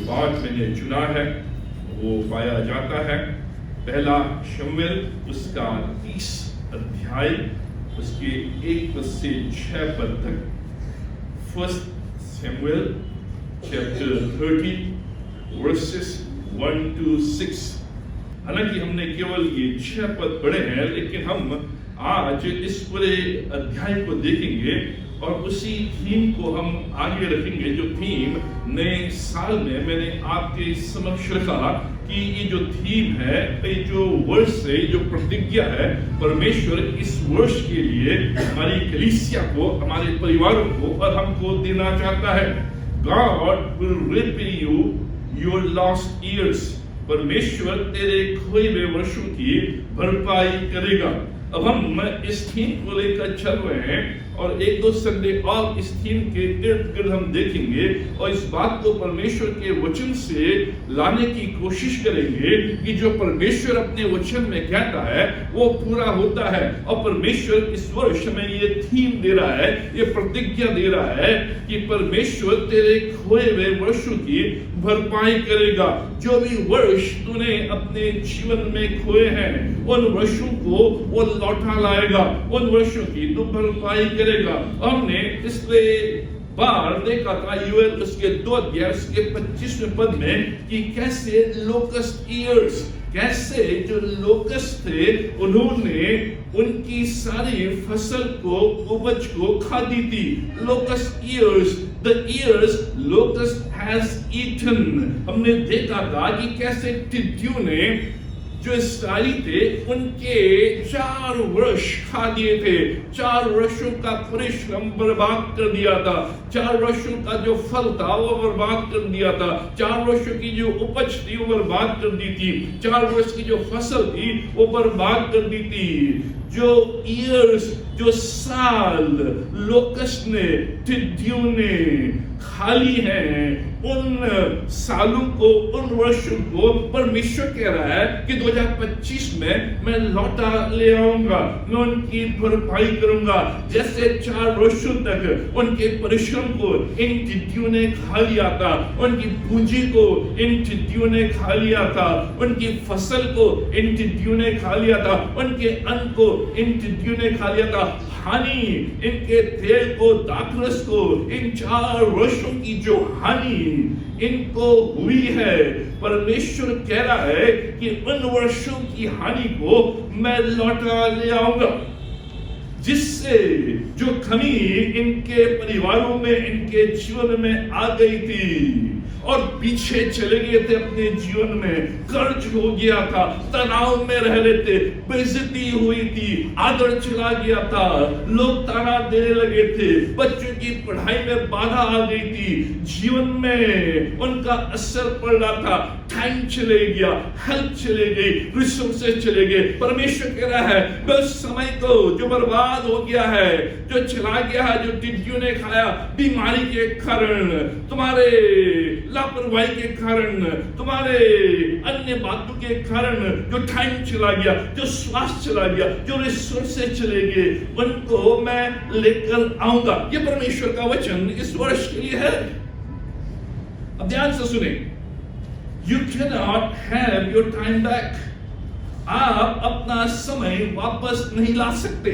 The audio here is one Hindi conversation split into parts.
पाठ मैंने चुना है वो पाया जाता है पहला शमूएल उसका 30 अध्याय उसके 1 पद से 6 पद तक। फर्स्ट शमूएल चैप्टर 30 वर्सेस 1 to 6। हालांकि हमने केवल ये 6 पद पढ़े हैं, लेकिन हम आज इस पूरे अध्याय को देखेंगे और उसी थीम को हम आगे रखेंगे। जो थीम नए साल में मैंने आपके समक्ष रखा कि ये जो थीम है, ये जो वर्ष है, जो प्रतिज्ञा है, परमेश्वर इस वर्ष के लिए हमारी कलीसिया को, हमारे परिवारों को और हमको देना चाहता है। God will repay you your lost years। परमेश्वर तेरे खोए हुए वर्षों की भरपाई करेगा। अब हम इस थीम को लेकर चल रहे हैं और 1-2 संडे और इस थीम के इर्द गिर्द हम देखेंगे और इस बात को परमेश्वर के वचन से लाने की कोशिश करेंगे कि जो परमेश्वर अपने वचन में कहता है वो पूरा होता है। और परमेश्वर इस वर्ष में ये थीम दे रहा है, ये प्रतिज्ञा दे रहा है कि परमेश्वर तेरे खोए हुए वर्षों की भरपाई करेगा। जो भी वर्ष तूने अपने जीवन में खोए हैं उन वर्षों को वो लौटा लाएगा, उन वर्षों की तो भरपाई करेगा। हमने पिछले बार देखा था यूएल उसके 2 अध्याय उसके 25वें पद में कि कैसे लोकस्ट ईयर्स, कैसे जो लोकस्ट थे उन्होंने उनकी सारी फसल को, उपज को खा दी थी। Locust years, the years locust has eaten. हमने देखा था कि कैसे टिड्डियों ने जो इस्राएली थे उनके 4 वर्ष खा दिए थे। 4 वर्षों का परिश्रम बर्बाद कर दिया था। 4 वर्षों का जो फल था वो बर्बाद कर दिया था। 4 वर्षों की जो उपज थी वो बर्बाद कर दी थी। 4 वर्ष की जो फसल थी वो बर्बाद कर दी थी। जो ईयर्स, जो साल लोकस्ट ने, टिड्डियों ने खाली हैं, उन सालों को, उन वर्षों को परमेश्वर कह रहा है कि 2025 में मैं लौटा ले आऊंगा, मैं उनकी भरपाई करूंगा। जैसे 4 वर्षों तक उनके परिश्रम को इन टिड्डियों ने खा लिया था, उनकी पूंजी को इन टिड्डियों ने खा लिया था, उनकी फसल को इन टिड्डियों ने खा लिया था, उनके अन्न को इन टिड्डियों ने खा लिया था। हानि, इनके तेल को, दाखरस को, इन 4 वर्षों की जो हानि इनको हुई है, परमेश्वर कह रहा है कि उन वर्षों की हानि को मैं लौटा ले आऊंगा। जिससे जो कमी इनके परिवारों में, इनके जीवन में आ गई थी और पीछे चले गए थे अपने जीवन में, कर्ज हो गया था, तनाव में रह रहे थे, बेइज्जती हुई थी, आदर चला गया था, लोग ताना देने लगे थे, बच्चों की पढ़ाई में बाधा आ गई थी, जीवन में उनका असर पड़ रहा था, टाइम चले गया, हेल्प चले गई, रिसोर्सेज चले गए। परमेश्वर कह रहा है बस समय को जो बर्बाद हो गया है, जो चला गया है, जो टिड्डियों ने खाया, बीमारी के कारण, तुम्हारे लापरवाही के कारण, तुम्हारे अन्य बातों के कारण जो टाइम चला गया, जो स्वास्थ्य चला गया, जो रिसोर्सेज चले गए, उनको मैं लेकर आऊंगा। ये परमेश्वर का वचन इस वर्ष के लिए है। अब ध्यान से सुने, You cannot have your time back। आप अपना समय वापस नहीं ला सकते।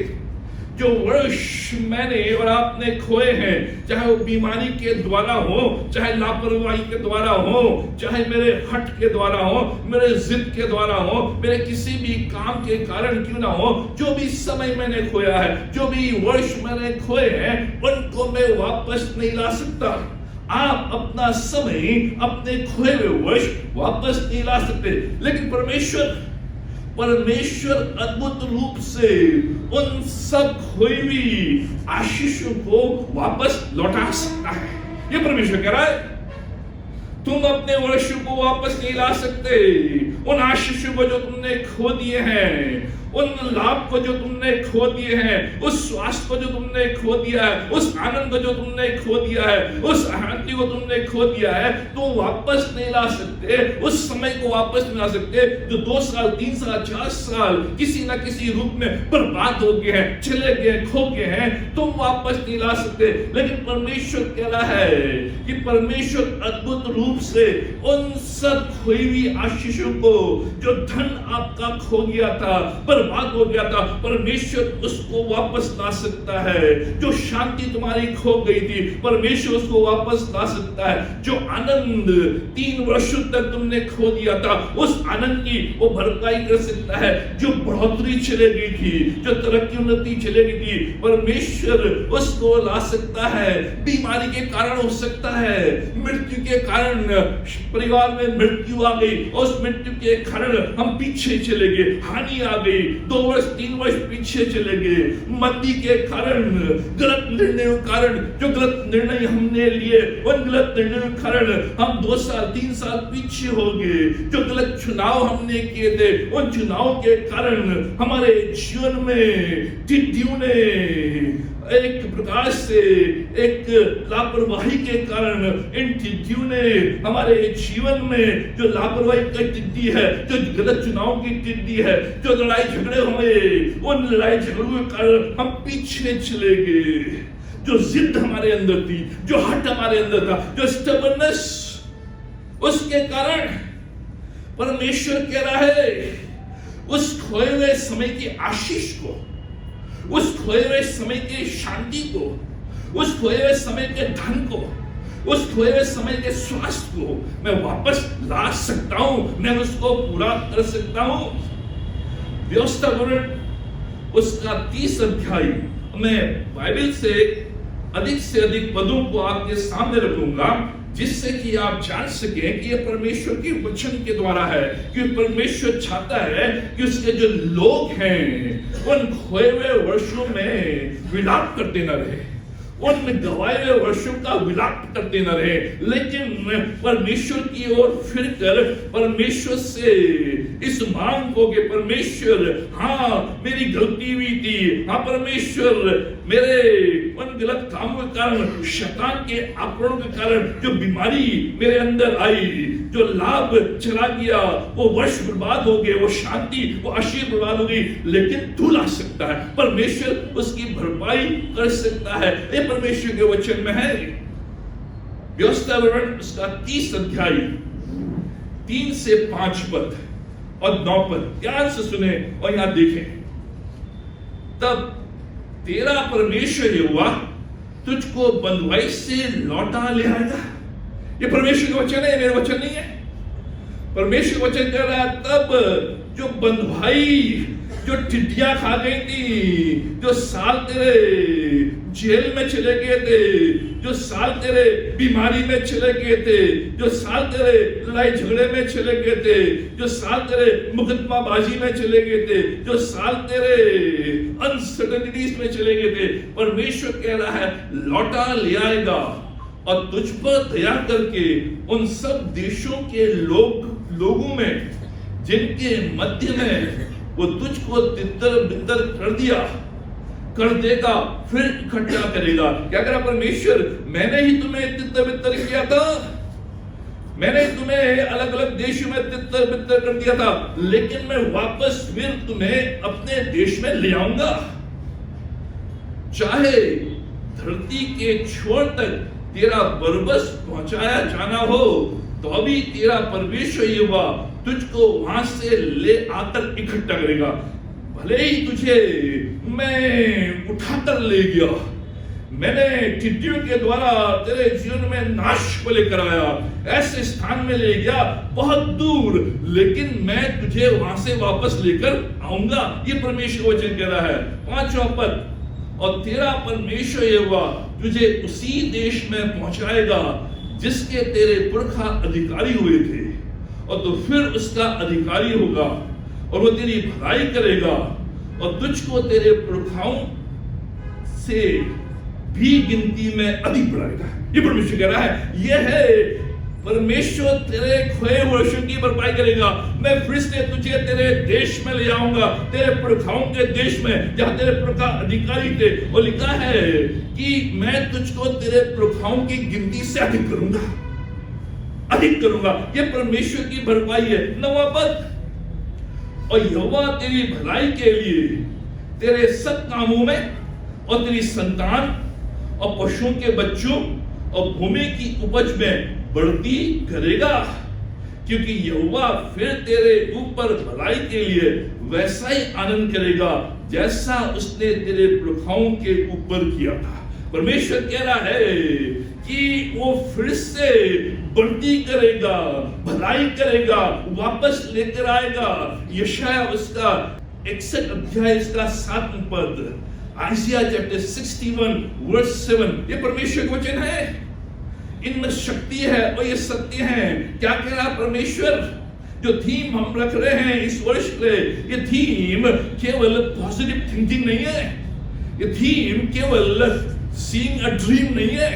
जो वर्ष मैंने और आपने खोए हैं, चाहे वो बीमारी के द्वारा हो, चाहे लापरवाही के द्वारा हो, चाहे मेरे हट के द्वारा हो, मेरे जिद के द्वारा हो, मेरे किसी भी काम के कारण क्यों ना हो, जो भी समय मैंने खोया है, जो भी वर्ष मैंने खोए हैं, उनको मैं वापस नहीं ला सकता। आप अपना समय, अपने खोए हुए वर्ष वापस नहीं ला सकते, लेकिन परमेश्वर अद्भुत रूप से उन सब खोई हुई आशीषों को वापस लौटा सकता है। ये परमेश्वर कह रहा है। तुम अपने वर्षों को वापस नहीं ला सकते। उन आशीषों को जो तुमने खो दिए हैं, उन लाभ को जो तुमने खो दिए हैं, उस स्वास्थ्य को जो तुमने खो दिया है, उस आनंद को जो तुमने खो दिया है, उस शांति को तुमने खो दिया है, तो वापस नहीं ला सकते। उस समय को वापस नहीं ला सकते जो 2 साल 3 साल 4 साल किसी ना किसी रूप में बर्बाद हो गए हैं, चले गए, खो गए हैं, तुम वापस नहीं ला सकते। लेकिन परमेश्वर कह रहा है कि परमेश्वर अद्भुत रूप से उन सब खोई हुई आशीषों को, जो धन आपका खो गया था, बर्बाद हो गया था, परमेश्वर उसको वापस ला सकता है। जो शांति तुम्हारी खो गई थी, परमेश्वर उसको वापस ला सकता है। जो आनंद 3 वर्षों तक तुमने खो दिया था, उस आनंद की वो भरपाई कर सकता है। जो बढ़ोतरी चले गई थी, जो तरक्की उन्नति चले गई थी, परमेश्वर उसको ला सकता है। बीमारी के कारण हो सकता है, मृत्यु के कारण परिवार में मृत्यु आ गई, उस मृत्यु के कारण हम पीछे चले गए, हानि आ गई, 2 वर्ष 3 वर्ष पीछे चले गए, मंदी के कारण, गलत निर्णयों के कारण, जो गलत निर्णय हमने लिए, उन गलत निर्णयों के कारण हम 2 साल 3 साल पीछे हो गए। जो गलत चुनाव हमने किए थे, उन चुनाव के कारण हमारे जीवन में टिड्डियों ने एक प्रकार से, एक लापरवाही के कारण इन टिड्डियों ने हमारे जीवन में, जो लापरवाही की टिड्डी है, जो गलत चुनाव की टिड्डी है, जो लड़ाई झगड़े हुए, उन लड़ाई झगड़ों के कारण हम पीछे चले गए। जो जिद हमारे अंदर थी, जो हट हमारे अंदर था, जो स्टबर्ननेस, उसके कारण परमेश्वर कह रहा है उस खोए हुए समय की आशीष को, उस खोए हुए समय की शांति को, उस खोए हुए समय के धन को, उस खोए हुए समय के स्वास्थ्य को मैं वापस ला सकता हूं, मैं उसको पूरा कर सकता हूं। व्यवस्था वर्णन उसका 30 अध्याय मैं बाइबल से अधिक पदों को आपके सामने रखूंगा, जिससे कि आप जान सकें कि यह परमेश्वर के वचन के द्वारा है। कि परमेश्वर चाहता है कि उसके जो लोग हैं उन खोए हुए वर्षों में विलाप करते न रहे, उन गवाए हुए वर्षों का विलाप करते न रहे, लेकिन परमेश्वर की ओर फिर कर परमेश्वर से इस मांग को कि परमेश्वर, हाँ मेरी गलती हुई थी, हाँ परमेश्वर मेरे उन गलत कामों के कारण, शैतान के आक्रमण के कारण जो बीमारी मेरे अंदर आई, जो लाभ चला गया, वो वर्ष बर्बाद हो गए, वो शांति, वो आशीष बर्बाद हो गई, लेकिन तू ला सकता है, परमेश्वर उसकी भरपाई कर सकता है। ये परमेश्वर के वचन में है। व्यवस्था वर्णन उसका 30 अध्याय 3 से 5 पद और 9 पद ध्यान से सुने और यहां देखें। तब तेरा परमेश्वर यहोवा तुझको बंधुआई से लौटा ले आएगा। ये परमेश्वर का वचन है, मेरा वचन नहीं है। परमेश्वर वचन कह रहा है तब जो बंधुआई, जो टिड्डियां खा गई थी, जो साल तेरे जेल में चले गए थे, जो साल तेरे बीमारी में चले गए थे, जो साल तेरे लड़ाई झगड़े में चले गए थे, जो साल तेरे मुकदमाबाजी में चले गए थे, जो साल तेरे अनसर्टेनिटीज में चले गए थे, परमेश्वर कह रहा है लौटा ले आएगा और तुझ पर दया करके उन सब देशों के लोगों में जिनके मध्य में वो तुझको तितर बितर कर देगा, फिर इकट्ठा करेगा। क्या करा परमेश्वर? मैंने ही तुम्हें तितर बितर किया था, मैंने तुम्हें अलग अलग देशों में तितर बितर कर दिया था, लेकिन मैं वापस फिर तुम्हें अपने देश में ले आऊंगा। चाहे धरती के छोर तक तेरा बरबस पहुंचाया जाना हो, तो अभी तेरा परमेश्वर यहोवा तुझको वहां से ले आकर इकट्ठा करेगा। भले ही तुझे मैं उठाकर ले गया, मैंने टिड्डियों के द्वारा तेरे जीवन में नाश को लेकर आया, ऐसे स्थान में ले गया बहुत दूर, लेकिन मैं तुझे वहां से वापस लेकर आऊंगा। ये परमेश्वर वचन कह रहा है। 5वां पद, और तेरा परमेश्वर यहोवा तुझे उसी देश में पहुंचाएगा जिसके तेरे पुरखा अधिकारी हुए थे, और तो फिर उसका अधिकारी होगा और वो तेरी भलाई करेगा और तुझको तेरे पुरखाओं से भी गिनती में अधिक बढ़ाएगा। ये परमेश्वर कह रहा है। यह है परमेश्वर तेरे खोए वर्षों की भरपाई करेगा। मैं फिर से तुझे तेरे देश में ले आऊंगा, तेरे पुरखाओं के देश में जहां तेरे पुरखा अधिकारी थे। और लिखा है कि मैं तुझको तेरे पुरखाओं की गिनती से अधिक करूंगा, अधिक करूंगा। ये परमेश्वर की भरपाई है। 9वां पद, और यहोवा तेरी भलाई के लिए तेरे सब कामों में और तेरी संतान और पशुओं के बच्चों और भूमि की उपज में बढ़ती करेगा, क्योंकि यहोवा फिर तेरे ऊपर भलाई के लिए वैसा ही आनंद करेगा जैसा उसने तेरे पुरखाओं के ऊपर किया था। परमेश्वर कह रहा है कि वो फिर से बढ़ती करेगा, भलाई करेगा, वापस लेकर आएगा। यशाया उसका 61 अध्याय इसका 7वां पद, आइजिया चैप्टर 61 वर्स 7, ये परमेश्वर का वचन है। इनमें शक्ति है और ये सत्य है। क्या कह रहा परमेश्वर? जो थीम हम रख रहे हैं इस वर्ष के लिए, ये थीम केवल पॉजिटिव थिंकिंग नहीं है, ये थीम केवल सीइंग अ ड्रीम नहीं है,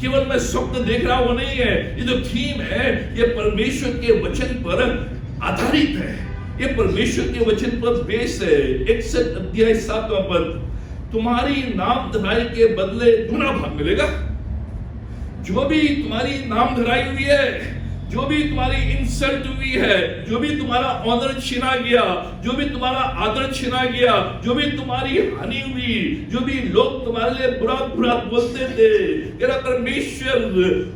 केवल मैं स्वप्न देख रहा हूं वो नहीं है। ये जो थीम है ये परमेश्वर के वचन पर आधारित है, ये परमेश्वर के वचन पर बेस है। 61 अध्याय 7वां पद, तुम्हारी नाम धराई के बदले दुना भाग मिलेगा। जो भी तुम्हारी नाम धराई हुई है, जो भी तुम्हारी इंसल्ट हुई है, जो भी तुम्हारा ऑनर छीना गया, जो भी तुम्हारा आदर छीना गया, जो भी तुम्हारी हानि हुई, जो भी लोग तुम्हारे लिए बुरा बुरा बोलते थे, तेरा परमेश्वर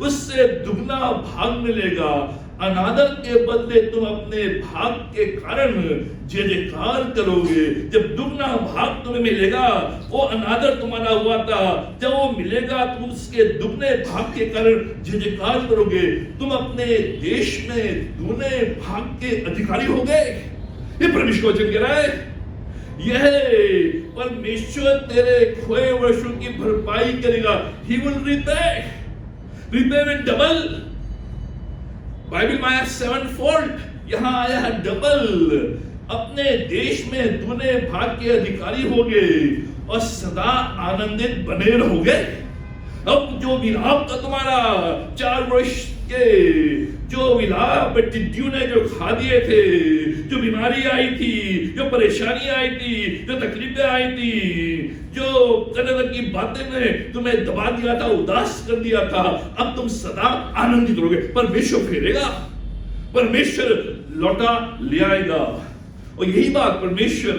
उससे दुगना भाग मिलेगा। अनादर के बदले तुम अपने भाग के कारण जय जयकार करोगे। जब दुगना भाग तुम्हें मिलेगा, वो अनादर तुम्हारा हुआ था, जब वो मिलेगा तुम उसके दुगने भाग के कारण जय जयकार करोगे। तुम अपने देश में दुगने भाग के अधिकारी हो गए। ये परमेश्वर वचन कह रहा है। यह परमेश्वर तेरे खोए वर्षों की भरपाई करेगा। He will repay with double। Bible में आया 7-fold, यहां आया है डबल। अपने देश में दुगने भाग के अधिकारी होगे और सदा आनंदित बने रहोगे। अब जो विलाप था तुम्हारा 4 वर्ष के, जो विलाप टिड्डियों ने जो खा दिए थे, जो बीमारी आई थी, जो परेशानी आई थी, जो तकलीफें आई थी, जो तरह की बातें में तुम्हें दबा दिया था, उदास कर दिया था, अब तुम सदा आनंदित रहोगे। परमेश्वर फेरेगा, परमेश्वर लौटा ले आएगा। और यही बात परमेश्वर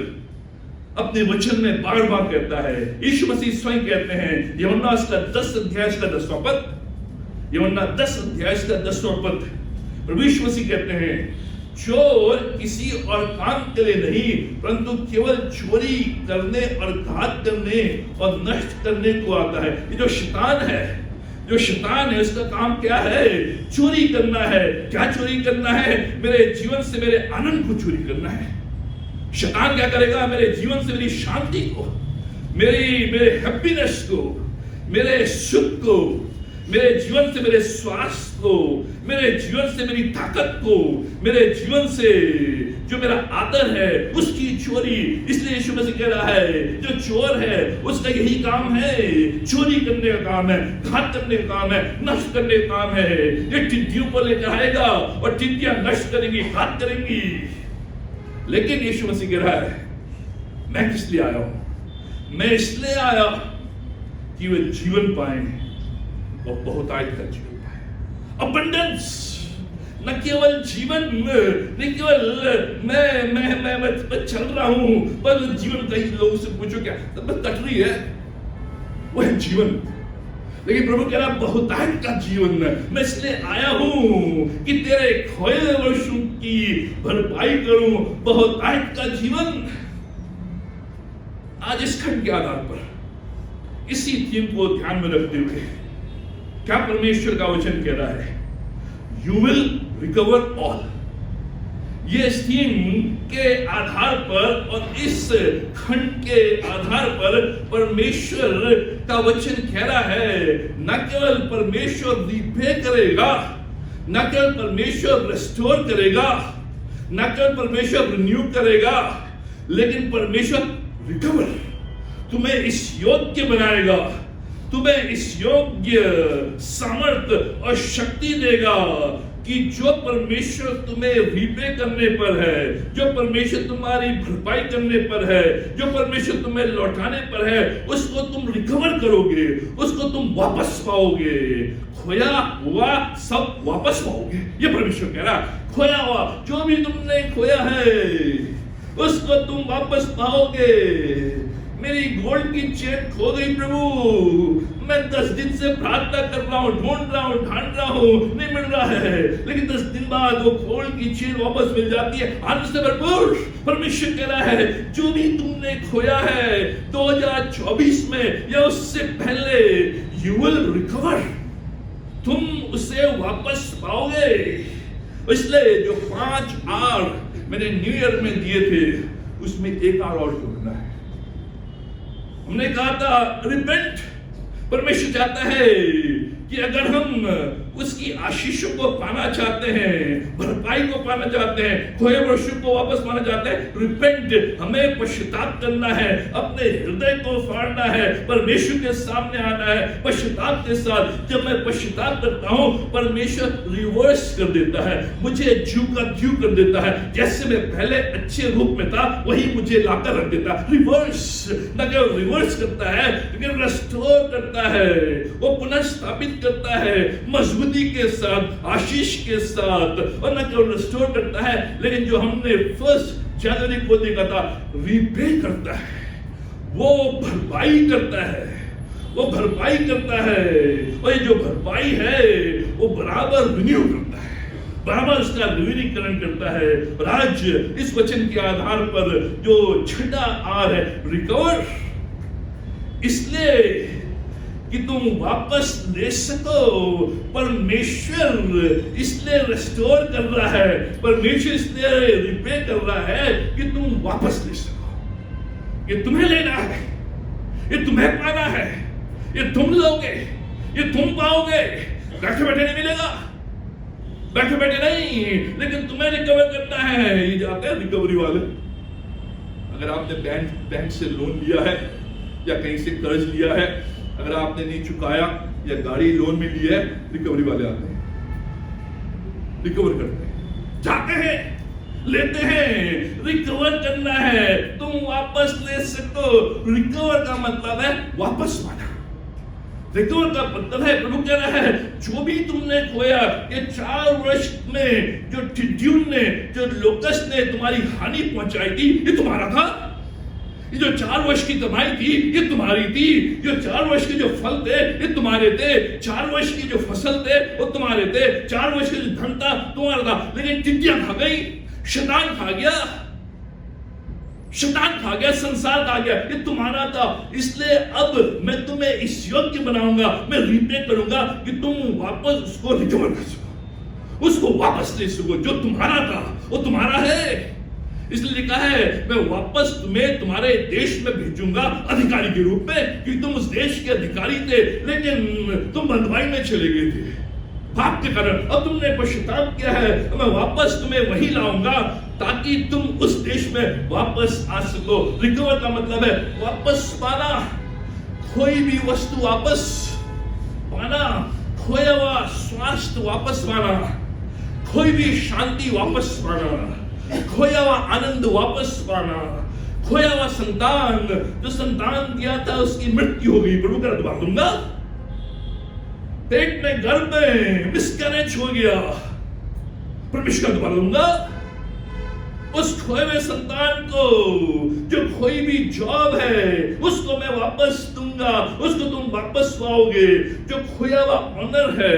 अपने वचन में बार बार कहता है। यीशु मसीह स्वयं कहते हैं, यूहन्ना उसका 10 अध्याय का 10वां पद, यूहन्ना 10 अध्याय का 10वां पद, प्रभु यीशु मसीह कहते हैं, चोर किसी और काम के लिए नहीं परंतु केवल चोरी करने और घात करने और नष्ट करने को आता है। ये जो शैतान है, जो शैतान है, उसका काम क्या है? चोरी करना है। क्या चोरी करना है? मेरे जीवन से मेरे आनंद को चोरी करना है। शैतान क्या करेगा? मेरे जीवन से मेरी शांति को, मेरे हैप्पीनेस को, मेरे सुख को, मेरे जीवन से मेरे स्वास्थ्य को, मेरे जीवन से मेरी ताकत को, मेरे जीवन से जो मेरा आदर है उसकी चोरी। इसलिए यीशु मसीह कह रहा है, जो चोर है उसका यही काम है, चोरी करने का काम है, घात करने का काम है, नष्ट करने का काम है। ये टिड्डियों को लेकर आएगा और टिड्डियां नष्ट करेंगी, घात करेंगी। लेकिन यीशु मसीह कह रहा है, मैं किस लिए आया हूं? मैं इसलिए आया कि वे जीवन पाए और बहुतायत का जीवन पाए। अबंडेंस, न केवल जीवन, न केवल मैं चल रहा हूं, पर जीवन कई लोगों से पूछो क्या बस कट रही है, वो है जीवन। लेकिन प्रभु कह रहा बहुतायत का जीवन। मैं इसलिए आया हूं कि तेरे खोए वर्षों की भरपाई करूं, बहुतायत का जीवन। आज इस खंड के आधार पर इसी थीम को ध्यान में रखते हुए क्या परमेश्वर का वचन कह रहा है? You will recover all. ये इस थीम के आधार पर और इस खंड के आधार पर परमेश्वर का वचन कह रहा है, न केवल परमेश्वर रिपे करेगा, न केवल परमेश्वर रेस्टोर करेगा, न केवल परमेश्वर रिन्यू करेगा, लेकिन परमेश्वर रिकवर, तुम्हें इस योग्य बनाएगा तुम्हें इस योग्य सामर्थ और शक्ति देगा कि जो परमेश्वर तुम्हें रिपे करने पर है, जो परमेश्वर तुम्हारी भरपाई करने पर है, जो परमेश्वर तुम्हें लौटाने पर है, उसको तुम रिकवर करोगे, उसको तुम वापस पाओगे। खोया हुआ सब वापस पाओगे, ये परमेश्वर कह रहा। खोया हुआ जो भी तुमने खोया है उसको तुम वापस पाओगे। मेरी गोल्ड की चेन खो गई प्रभु, मैं 10 दिन से प्रार्थना कर रहा हूँ, ढूंढ रहा हूँ, ढांढ रहा हूँ, नहीं मिल रहा है, लेकिन 10 दिन बाद वो गोल्ड की चेन वापस मिल जाती है। आनंद से भरपूर परमेश्वर कह रहा है, जो भी तुमने खोया है 2024 में या उससे पहले, यू विल रिकवर, तुम उसे वापस पाओगे। इसलिए जो 5 आर मैंने न्यू ईयर में दिए थे, उसमें एक आर और जोड़ना है। हमने कहा था रिपेंट। परमेश्वर चाहता है कि अगर हम उसकी आशीषों को पाना चाहते हैं, भरपाई को पाना चाहते हैं, खोए वस्तु को वापस पाना चाहते हैं, रिपेंट, हमें पश्चाताप करना है, अपने हृदय को फाड़ना है, परमेश्वर के सामने आना है पश्चाताप के साथ। जब मैं पश्चाताप करता हूं, परमेश्वर रिवर्स कर देता है, मुझे ज्यों का त्यों कर देता है। जैसे मैं पहले अच्छे रूप में था, वही मुझे लाकर रख देता है। रिवर्स, न केवल रिवर्स करता है, लेकिन रेस्टोर करता है, वो पुनः स्थापित करता है मजबूती के साथ, आशीष के साथ। और न केवल रिस्टोर करता है, लेकिन जो हमने 1 जनवरी को देखा था, रीपे करता है, वो भरपाई करता है, वो भरपाई करता है। और ये जो भरपाई है वो बराबर रिन्यू करता है, बराबर उसका नवीनीकरण करता है। और आज इस वचन के आधार पर जो छठा आर है, रिकवर, इसलिए कि तुम वापस ले सको। परमेश्वर इसलिए रेस्टोर कर रहा है, परमेश्वर इसलिए रिपे कर रहा है कि तुम वापस ले सको। ये तुम्हें लेना है, ये तुम्हें पाना है, ये तुम लोगे, ये तुम पाओगे। बैठे बैठे नहीं मिलेगा, बैठे बैठे नहीं, लेकिन तुम्हें रिकवर करना है। ये जाते हैं रिकवरी वाले। अगर आपने बैंक से लोन लिया है या कहीं से कर्ज लिया है, अगर आपने नहीं चुकाया या गाड़ी लोन में ली है, रिकवरी वाले आते हैं, रिकवर करते हैं, जाते हैं, लेते हैं। रिकवर करना है, तुम वापस ले सको। रिकवर का मतलब है वापस पाना। रिकवर का मतलब है, प्रभु कह रहा है, जो भी तुमने खोया, ये 4 वर्ष में जो टिड्यून ने, जो लोकस्ट ने तुम्हारी हानि पहुंचाई थी, ये तुम्हारा था। ये जो 4 वर्ष की कमाई थी, ये तुम्हारी थी। जो 4 वर्ष के जो फल थे, ये तुम्हारे थे। 4 वर्ष की जो फसल थे, वो तुम्हारे थे। 4 वर्ष का जो धन था, तुम्हारा था। लेकिन टिड्डियां खा गई, शैतान खा गया, शैतान खा गया, संसार खा गया, ये तुम्हारा था। इसलिए अब मैं तुम्हें इस योग्य बनाऊंगा, मैं रिपे करूंगा कि तुम वापस उसको रिकवर कर सको, उसको वापस ले सको। जो तुम्हारा था वो तुम्हारा है। इसलिए लिखा है, मैं वापस तुम्हें तुम्हारे देश में भेजूंगा अधिकारी के रूप में, क्योंकि तुम उस देश के अधिकारी थे, लेकिन तुम बंधुआई में चले गए थे पाप के कारण। अब तुमने पश्चाताप किया है, मैं वापस तुम्हें वही लाऊंगा ताकि तुम उस देश में वापस आ सको। रिकवर का मतलब है वापस पाना, खोई भी वस्तु वापस पाना, खोया हुआ स्वास्थ्य वापस पाना, खोई भी शांति वापस पाना, खोया हुआ आनंद वापस पाना, खोया हुआ संतान, जो संतान दिया था उसकी मृत्यु हो गई, प्रभु का दोबारा दूंगा। पेट में, गर्भ में मिसकैरेज हो गया, परमेश्वर का दोबारा दूंगा। उस खोए हुए संतान को, जो खोई भी जॉब है, उसको मैं वापस दूंगा, उसको तुम वापस पाओगे। जो खोया हुआ ऑनर है,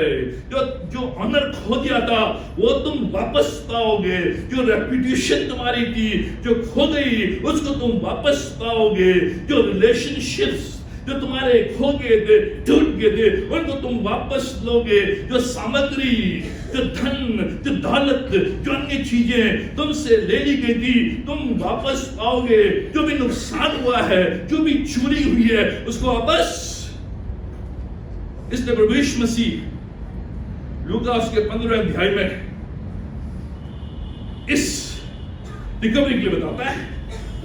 जो ऑनर खो दिया था, वो तुम वापस पाओगे। जो रेपुटेशन तुम्हारी थी, जो खो गई, उसको तुम वापस पाओगे। जो रिलेशनशिप्स जो तुम्हारे खो गए थे, टूट गए थे, उनको तुम वापस लोगे। जो सामग्री, जो धन, जो दौलत, जो अन्य चीजें तुमसे ले ली गई थी, तुम वापस पाओगे। जो भी नुकसान हुआ है, जो भी चोरी हुई है, उसको वापस। इसलिए प्रभु यीशु मसीह लूका उसके 15वें अध्याय में इस रिकवरी के लिए बताता है।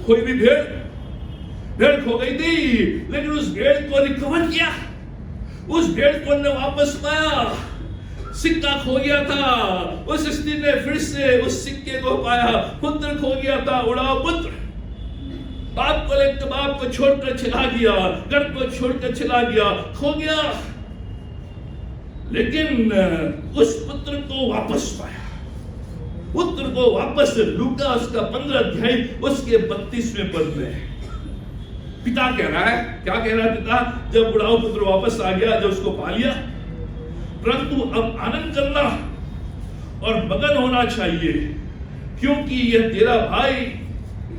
कोई भी भेड़ खो गई थी, लेकिन उस भेड़ को रिकवर किया। उस भेड़ को ने वापस पाया। सिक्का खो गया था, उस स्त्री ने फिर से उस सिक्के को पाया। पुत्र खो गया था, उड़ाओ पुत्र। बाप को लेकर बाप को छोड़कर चला गया, घर को छोड़कर चला गया, खो गया। लेकिन उस पुत्र को वापस पाया, पुत्र को वापस। लूका उसका 15 अध्याय उसके 32वें पद में पिता कह रहा है, क्या कह रहा है पिता? जब बुढ़ाऊ पुत्र वापस आ गया, जब उसको पा लिया, परंतु अब आनंद करना और मगन होना चाहिए, क्योंकि यह तेरा भाई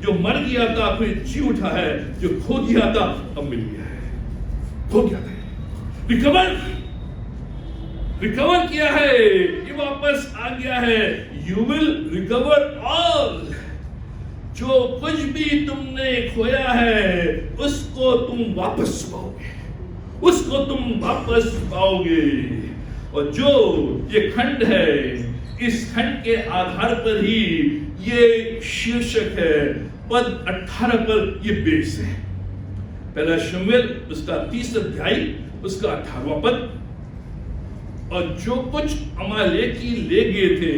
जो मर गया था फिर जी उठा है, जो खो गया था अब मिल गया है। खो गया था, रिकवर किया है, ये वापस आ गया है। You will recover all. जो कुछ भी तुमने खोया है उसको तुम वापस पाओगे, उसको तुम वापस पाओगे। और जो ये खंड है, इस खंड के आधार पर ही ये शीर्षक है, पद 18 पर ये बेस है। पहला शमूएल उसका 30 अध्याय उसका 18वां पद। और जो कुछ अमालेकी ले गए थे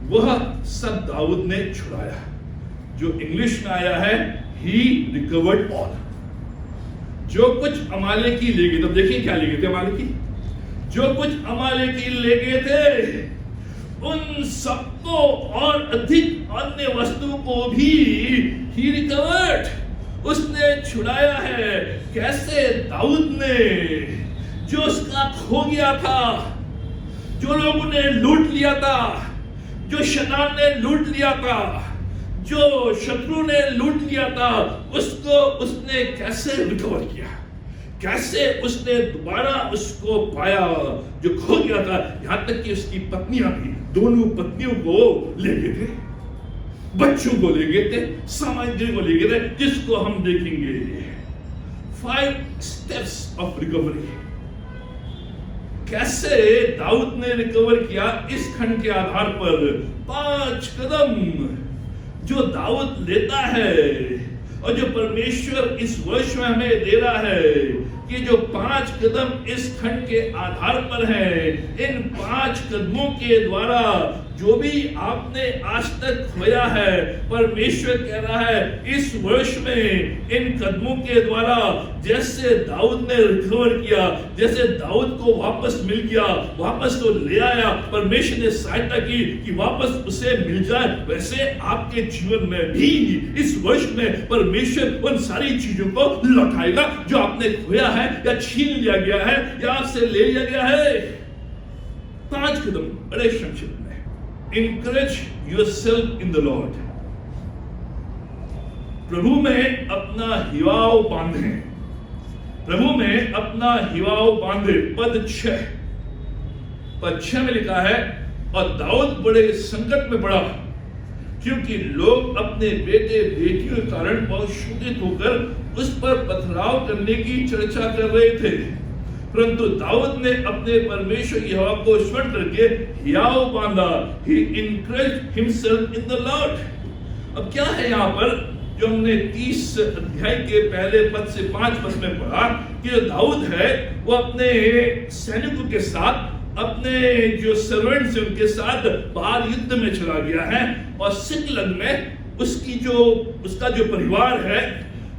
वह सब दाऊद ने छुड़ाया। जो इंग्लिश में आया है ही रिकवर्ड ऑल। जो कुछ अमालेकी ले गए, तब देखिए क्या ले गए थे अमालेकी। जो कुछ अमालेकी ले गए थे उन सबको और अधिक अन्य वस्तु को भी ही रिकवर्ड, उसने छुड़ाया है। कैसे? दाऊद ने जो उसका खो गया था, जो लोगों ने लूट लिया था, जो शैतान ने लूट लिया था, जो शत्रु ने लूट लिया था, उसको उसने कैसे रिकवर किया, कैसे उसने दोबारा उसको पाया जो खो गया था। यहां तक कि उसकी पत्नियां भी, दोनों पत्नियों को ले गए थे, बच्चों को ले गए थे, सामग्री को ले गए थे, जिसको हम देखेंगे। 5 steps ऑफ रिकवरी। कैसे दाऊद ने रिकवर किया, इस खंड के आधार पर 5 कदम जो दाऊद लेता है और जो परमेश्वर इस वर्ष में हमें दे रहा है, कि जो 5 कदम इस खंड के आधार पर है, इन 5 कदमों के द्वारा जो भी आपने आज तक खोया है, परमेश्वर कह रहा है इस वर्ष में इन कदमों के द्वारा, जैसे दाऊद ने रिकवर किया, जैसे दाऊद को वापस मिल गया, वापस तो ले आया, परमेश्वर ने सहायता की कि वापस उसे मिल जाए, वैसे आपके जीवन में भी इस वर्ष में परमेश्वर उन सारी चीजों को लौटाएगा जो आपने खोया है या छीन लिया गया है या आपसे ले लिया गया है। 5 कदम बड़े संक्षिप्त में। Encourage yourself in the Lord. प्रभु में अपना हिवाव बांधे, प्रभु में अपना हिवाव बांधे। पद 6 में लिखा है, और दाऊद बड़े संकट में पड़ा, क्योंकि लोग अपने बेटे बेटियों के कारण बहुत शोधित होकर उस पर पथराव करने की चर्चा कर रहे थे। परंतु दाऊद ने अपने परमेश्वर यहोवा को स्मरण करके हियाव बांधा। He encouraged himself in the Lord. अब क्या है यहाँ पर जो हमने 30 अध्याय के पहले पद से 5 पद में पढ़ा, कि जो दाऊद है वो अपने सैनिकों के साथ, अपने जो सर्वेंट्स हैं उनके साथ बाहर युद्ध में चला गया है, और सिकलग में उसका जो परिवार है,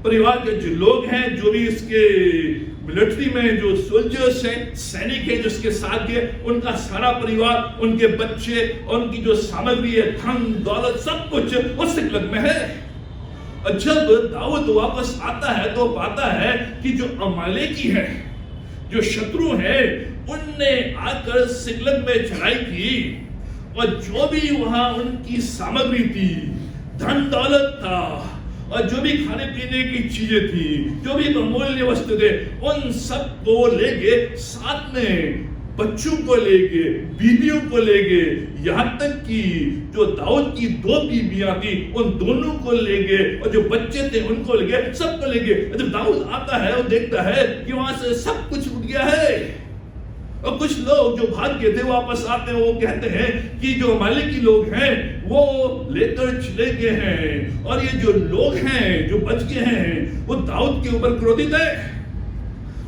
परिवार के जो लोग हैं, जो भी इसके मिलिट्री में जो सोल्जर्स हैं, सैनिक हैं जो उसके साथ के, उनका सारा परिवार, उनके बच्चे, उनकी जो सामग्री है, धन दौलत, सब कुछ उस सिकलग में है। और जब दाऊद वापस आता है तो पाता है कि जो अमालेकी है, जो शत्रु है, उनने आकर सिकलग में चढ़ाई की, और जो भी वहां उनकी सामग्री थी, धन दौलत था, और जो भी खाने पीने की चीजें थी, जो भी बहुमूल्य वस्तु थे, उन सब को ले गए, साथ में बच्चों को ले गए, बीवियों को ले गए, यहाँ तक कि जो दाऊद की 2 बीवियां थी उन दोनों को ले गए, और जो बच्चे थे उनको ले गए, सबको ले गए। जब दाऊद आता है और देखता है कि वहां से सब कुछ उठ गया है, और कुछ लोग जो भाग गए थे वापस आते हैं, वो कहते हैं कि जो अमालेकी लोग हैं वो लेकर चले गए हैं, और ये जो लोग हैं जो बच गए हैं वो दाऊद के ऊपर क्रोधित है,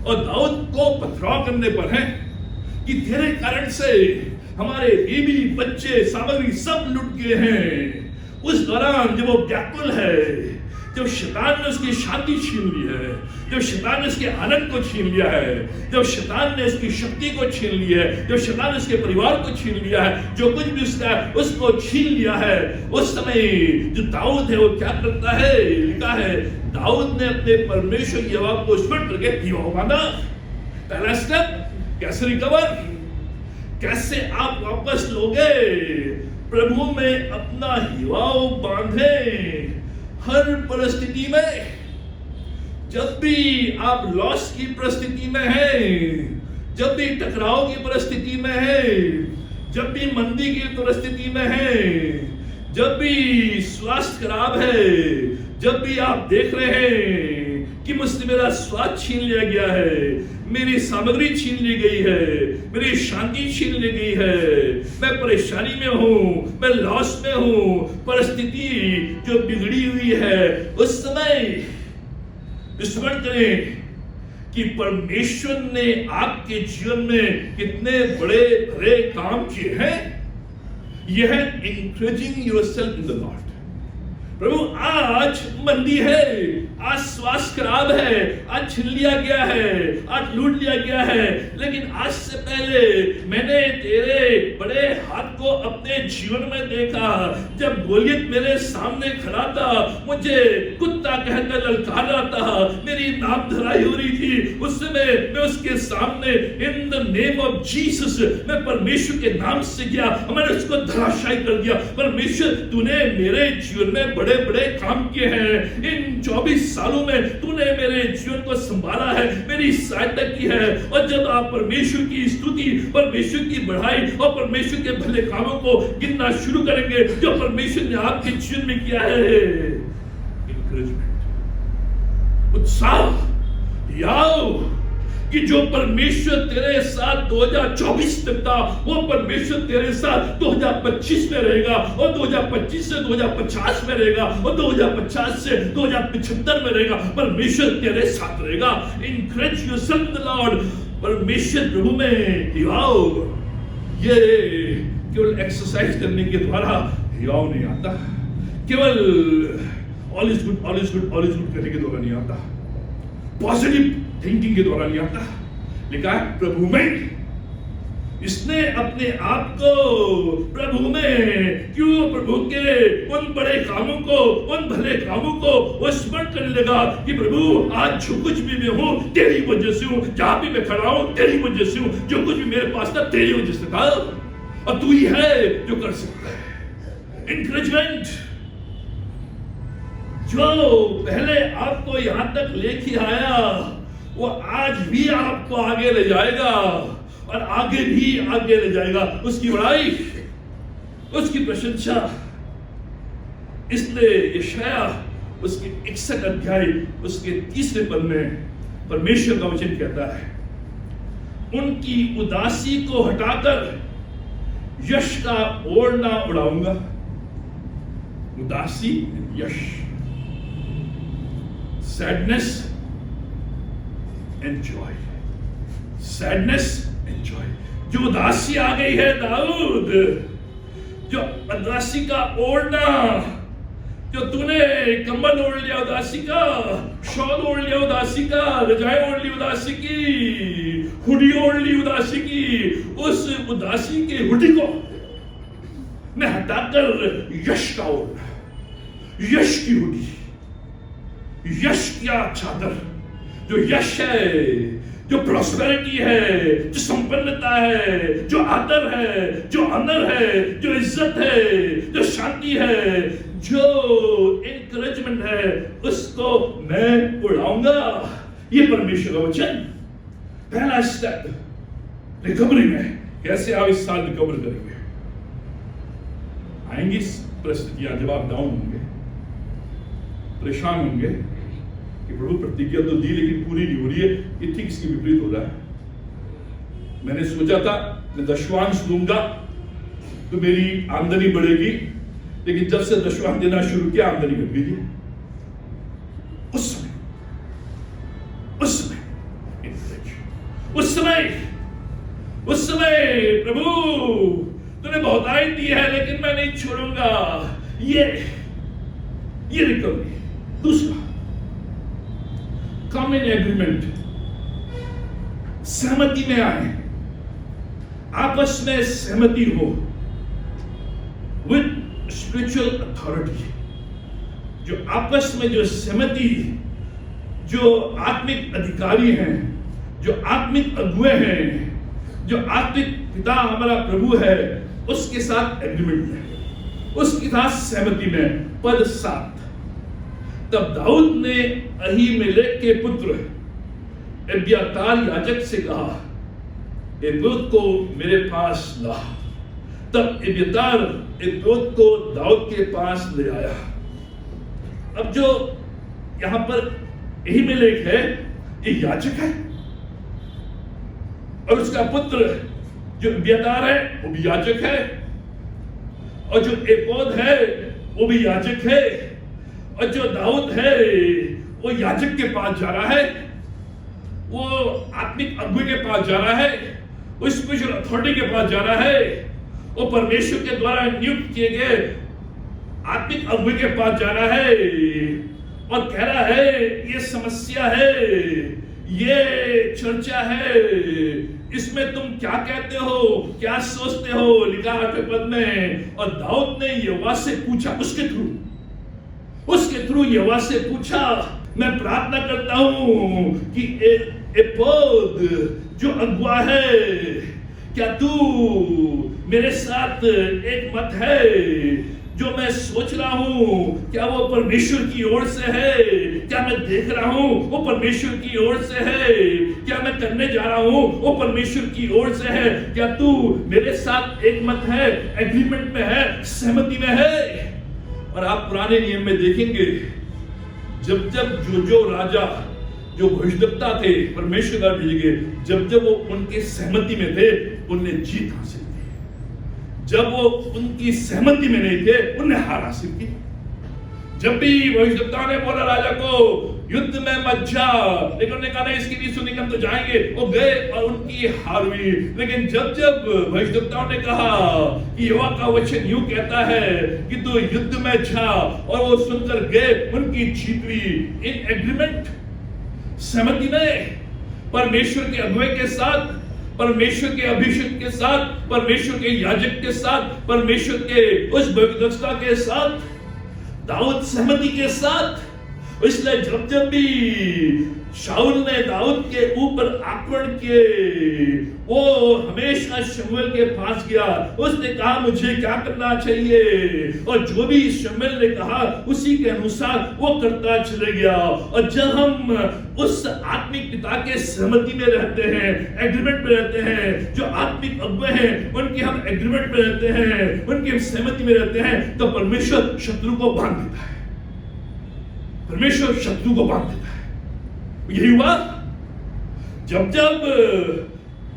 और दाऊद को पथराव करने पर है कि तेरे कारण से हमारे बीवी बच्चे सामग्री सब लुट गए हैं। उस दौरान जब वो व्याकुल है, जब शैतान ने उसकी शांति छीन ली है, जब शैतान ने उसके आनंद को छीन लिया है, जब शैतान ने उसकी शक्ति को छीन लिया है, जब शैतान ने उसके परिवार को छीन लिया है, जो कुछ भी उसका उसको छीन लिया है, उस समय जो दाऊद है वो क्या करता है? लिखा है दाऊद ने अपने परमेश्वर यहोवा को स्मरण करके हिवाव बांधा। पहला स्टेप, कैसे रिकवर, कैसे आप वापस लोगे? प्रभु में अपना हिवाव बांधे। हर परिस्थिति में, जब भी आप लॉस की परिस्थिति में हैं, जब भी टकराव की परिस्थिति में हैं, जब भी मंदी की परिस्थिति में हैं, जब भी स्वास्थ्य खराब है, जब भी आप देख रहे हैं कि मुझसे मेरा स्वास्थ्य छीन लिया गया है, मेरी सामग्री छीन ली गई है, मेरी शांति छीन ली गई है, मैं परेशानी में हूं, मैं लॉस में हूं, परिस्थिति जो बिगड़ी हुई है, उस समय स्मरण करें कि परमेश्वर ने आपके जीवन में कितने बड़े बड़े काम किए हैं। यह है encouraging yourself in the Lord। प्रभु आज मंदी है, आज स्वास्थ्य खराब है, आज छीन लिया गया है, आज लूट लिया गया है, लेकिन आज से पहले मैंने तेरे बड़े हाथ को अपने जीवन में देखा। जब गोलियत मेरे सामने खड़ा था, मुझे कुत्ता कहकर ललकार रहा था, मेरी नाम धराई हो रही थी, उस समय मैं उसके सामने in the name of Jesus, मैं परमेश्वर के नाम से गया, मैंने उसको धराशायी कर दिया। परमेश्वर तूने मेरे जीवन में बड़े बड़े काम किए हैं, इन 24 सालों में तूने मेरे जीवन को संभाला है, मेरी सहायता की है। और जब आप परमेश्वर की स्तुति, परमेश्वर की बढ़ाई और परमेश्वर के भले कामों को गिनना शुरू करेंगे जो परमेश्वर ने आपके जीवन में किया है, इंकरेजमेंट, उत्साह याओ कि जो परमेश्वर तेरे साथ 2024 तक था, वो परमेश्वर तेरे साथ 2025 में रहेगा, और 2025 से 2050 में रहेगा, और 2050 से 2075 में रहेगा। परमेश्वर तेरे साथ रहेगा। Encourage yourself in the Lord। परमेश्वर प्रभु में हिवाव, ये केवल एक्सरसाइज करने के द्वारा हिवाव नहीं आता, केवल all is good all is good all is good करने के द्वारा नहीं आता, पॉजिटिव थिंकिंग के द्वारा नहीं आता। लिखा है प्रभु में। इसने अपने आप को प्रभु में, क्यों? प्रभु के उन बड़े कामों को, उन भले कामों को वो स्मरण करने लगा कि प्रभु आज जो कुछ भी मैं हूं तेरी वजह से हूं, जहां भी मैं खड़ा हूं तेरी वजह से हूं, जो कुछ भी मेरे पास था तेरी वजह से था, और तू ही है जो कर सकता है। इंकरेजमेंट, जो पहले आपको यहां तक लेके आया वो आज भी आपको आगे ले जाएगा, और आगे भी आगे ले जाएगा। उसकी बड़ाई, उसकी प्रशंसा। इसलिए यशाया उसके 61 अध्याय उसके 3 पद में परमेश्वर का वचन कहता है, उनकी उदासी को हटाकर यश का ओढ़ना उड़ाऊंगा। उदासी, यश, sadness and joy, sadness and joy. जो उदासी आ गई है दाऊद, जो उदासी का ओढ़ना, जो तूने कंबल ओढ़ लिया उदासी का, शॉल ओढ़ लिया उदासी का, रजाई ओढ़ ली उदासी की, हुडी ओढ़ ली उदासी की, उस उदासी के हुडी को मैं हटाकर यश का ओढ़ना, यश की हुडी, यश क्या चादर, जो यश है, जो प्रॉस्पेरिटी है, जो संपन्नता है, जो आदर है, जो ऑनर है, जो इज्जत है, जो शांति है, जो एनकरेजमेंट है, उसको मैं उड़ाऊंगा। ये परमेश्वर का वचन। पहला स्टेप रिकवरी में, कैसे आप इस साल रिकवर करेंगे? आएंगी परिस्थितियां जब आप डाउन होंगे, परेशान होंगे कि प्रभु प्रतिज्ञा तो दी लेकिन पूरी नहीं हो रही है, ये ठीक इसके विपरीत हो रहा है। मैंने सोचा था मैं दशवांश दूंगा तो मेरी आमदनी बढ़ेगी, लेकिन जब से दशवांश देना शुरू किया आमदनी घट गई है। उस समय प्रभु तूने बहुतायत दी है लेकिन मैं नहीं छोड़ूंगा। ये रिकवरी। दूसरा, कॉमन एग्रीमेंट, सहमति में आए, आपस में सहमति हो विद स्पिरिचुअल अथॉरिटी। जो आपस में जो सहमति, जो आत्मिक अधिकारी हैं, जो आत्मिक अगुए हैं, जो आत्मिक पिता हमारा प्रभु है, उसके साथ एग्रीमेंट है, उसके साथ सहमति में। पद 7, तब दाऊद ने अहीमेलेक के पुत्र एब्यातार याजक से कहा, एबोद को मेरे पास ला। तब एब्यातार एबोद को दाऊद के पास ले आया। अब जो यहां पर अहीमेलेक है, ये याजक है, और उसका पुत्र जो एब्यातार है वो भी याजक है, और जो एबोद है वो भी याजक है, और जो दाऊद है वो याजक के पास जा रहा है, वो आत्मिक अगुवे के पास जा रहा है, वो स्पिरिचुअल अथॉरिटी के पास जा रहा है, वो परमेश्वर के द्वारा नियुक्त किए गए आत्मिक अगुवे के पास जा रहा है और कह रहा है ये समस्या है, ये चर्चा है, इसमें तुम क्या कहते हो, क्या सोचते हो। लिखा 8वें पद में, और दाऊद ने यहोवा से पूछा, उसके थ्रू यहोवा से पूछा, मैं प्रार्थना करता हूं कि एपोद जो अगुआ है, क्या तू मेरे साथ एक मत है? जो मैं सोच रहा हूं क्या वो परमेश्वर की ओर से है? क्या मैं देख रहा हूं वो परमेश्वर की ओर से है? क्या मैं करने जा रहा हूं वो परमेश्वर की ओर से है? क्या तू मेरे साथ एक मत है, एग्रीमेंट में है, सहमति में है? और आप पुराने नियम में देखेंगे, जब जो राजा, जो भविष्यवक्ता थे परमेश्वर का भेजे गए, जब वो उनके सहमति में थे, उनने जीत हासिल की। जब वो उनकी सहमति में नहीं थे, उन्हें हार हासिल की। जब भी भविष्यवक्ता ने बोला राजा को युद्ध में मत जा, लेकिन उन्होंने कहा नहीं, इसकी नहीं सुनेंगे, हम तो जाएंगे, वो गए और उनकी हार हुई। लेकिन जब भविष्यवक्ताओं ने कहा कि यहोवा का वचन यूं कहता है कि तू युद्ध में जा, और वो सुनकर गए, उनकी जीत हुई। इन एग्रीमेंट, सहमति में, परमेश्वर के अगुवे के साथ, परमेश्वर के अभिषेक के साथ, परमेश्वर के याजक के साथ, परमेश्वर के उस भविष्यवक्ता के साथ, दाऊद सहमति के साथ। इसलिए जब भी शाऊल ने दाऊद के ऊपर आक्रमण किए, वो हमेशा शमूएल के पास गया, उसने कहा मुझे क्या करना चाहिए, और जो भी शमूएल ने कहा उसी के अनुसार वो करता चले गया। और जब हम उस आत्मिक पिता के सहमति में रहते हैं, एग्रीमेंट में रहते हैं, जो आत्मिक अगुवे हैं उनके हम एग्रीमेंट में रहते हैं, उनकी हम सहमति में रहते हैं, तो परमेश्वर शत्रु को बांध देता है। परमेश्वर शत्रु को बांध देता है। यही हुआ जब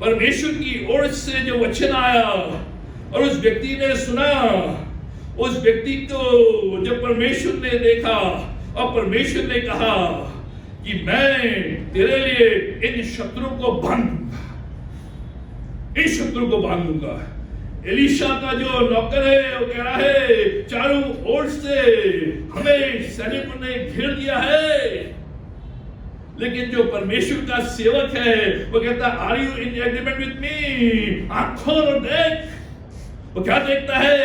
परमेश्वर की ओर से जो वचन आया और उस व्यक्ति ने सुना, उस व्यक्ति को जब परमेश्वर ने देखा और परमेश्वर ने कहा कि मैं तेरे लिए इन शत्रुओं को बांध दूंगा, इन शत्रुओं को बांध दूंगा। एलीशा का जो नौकर है वो कह रहा है चारों ओर से हमें सैनिकों ने घेर दिया है, लेकिन जो परमेश्वर का सेवक है वो कहता are you in agreement with me? आंखों और देख। वो क्या देखता है?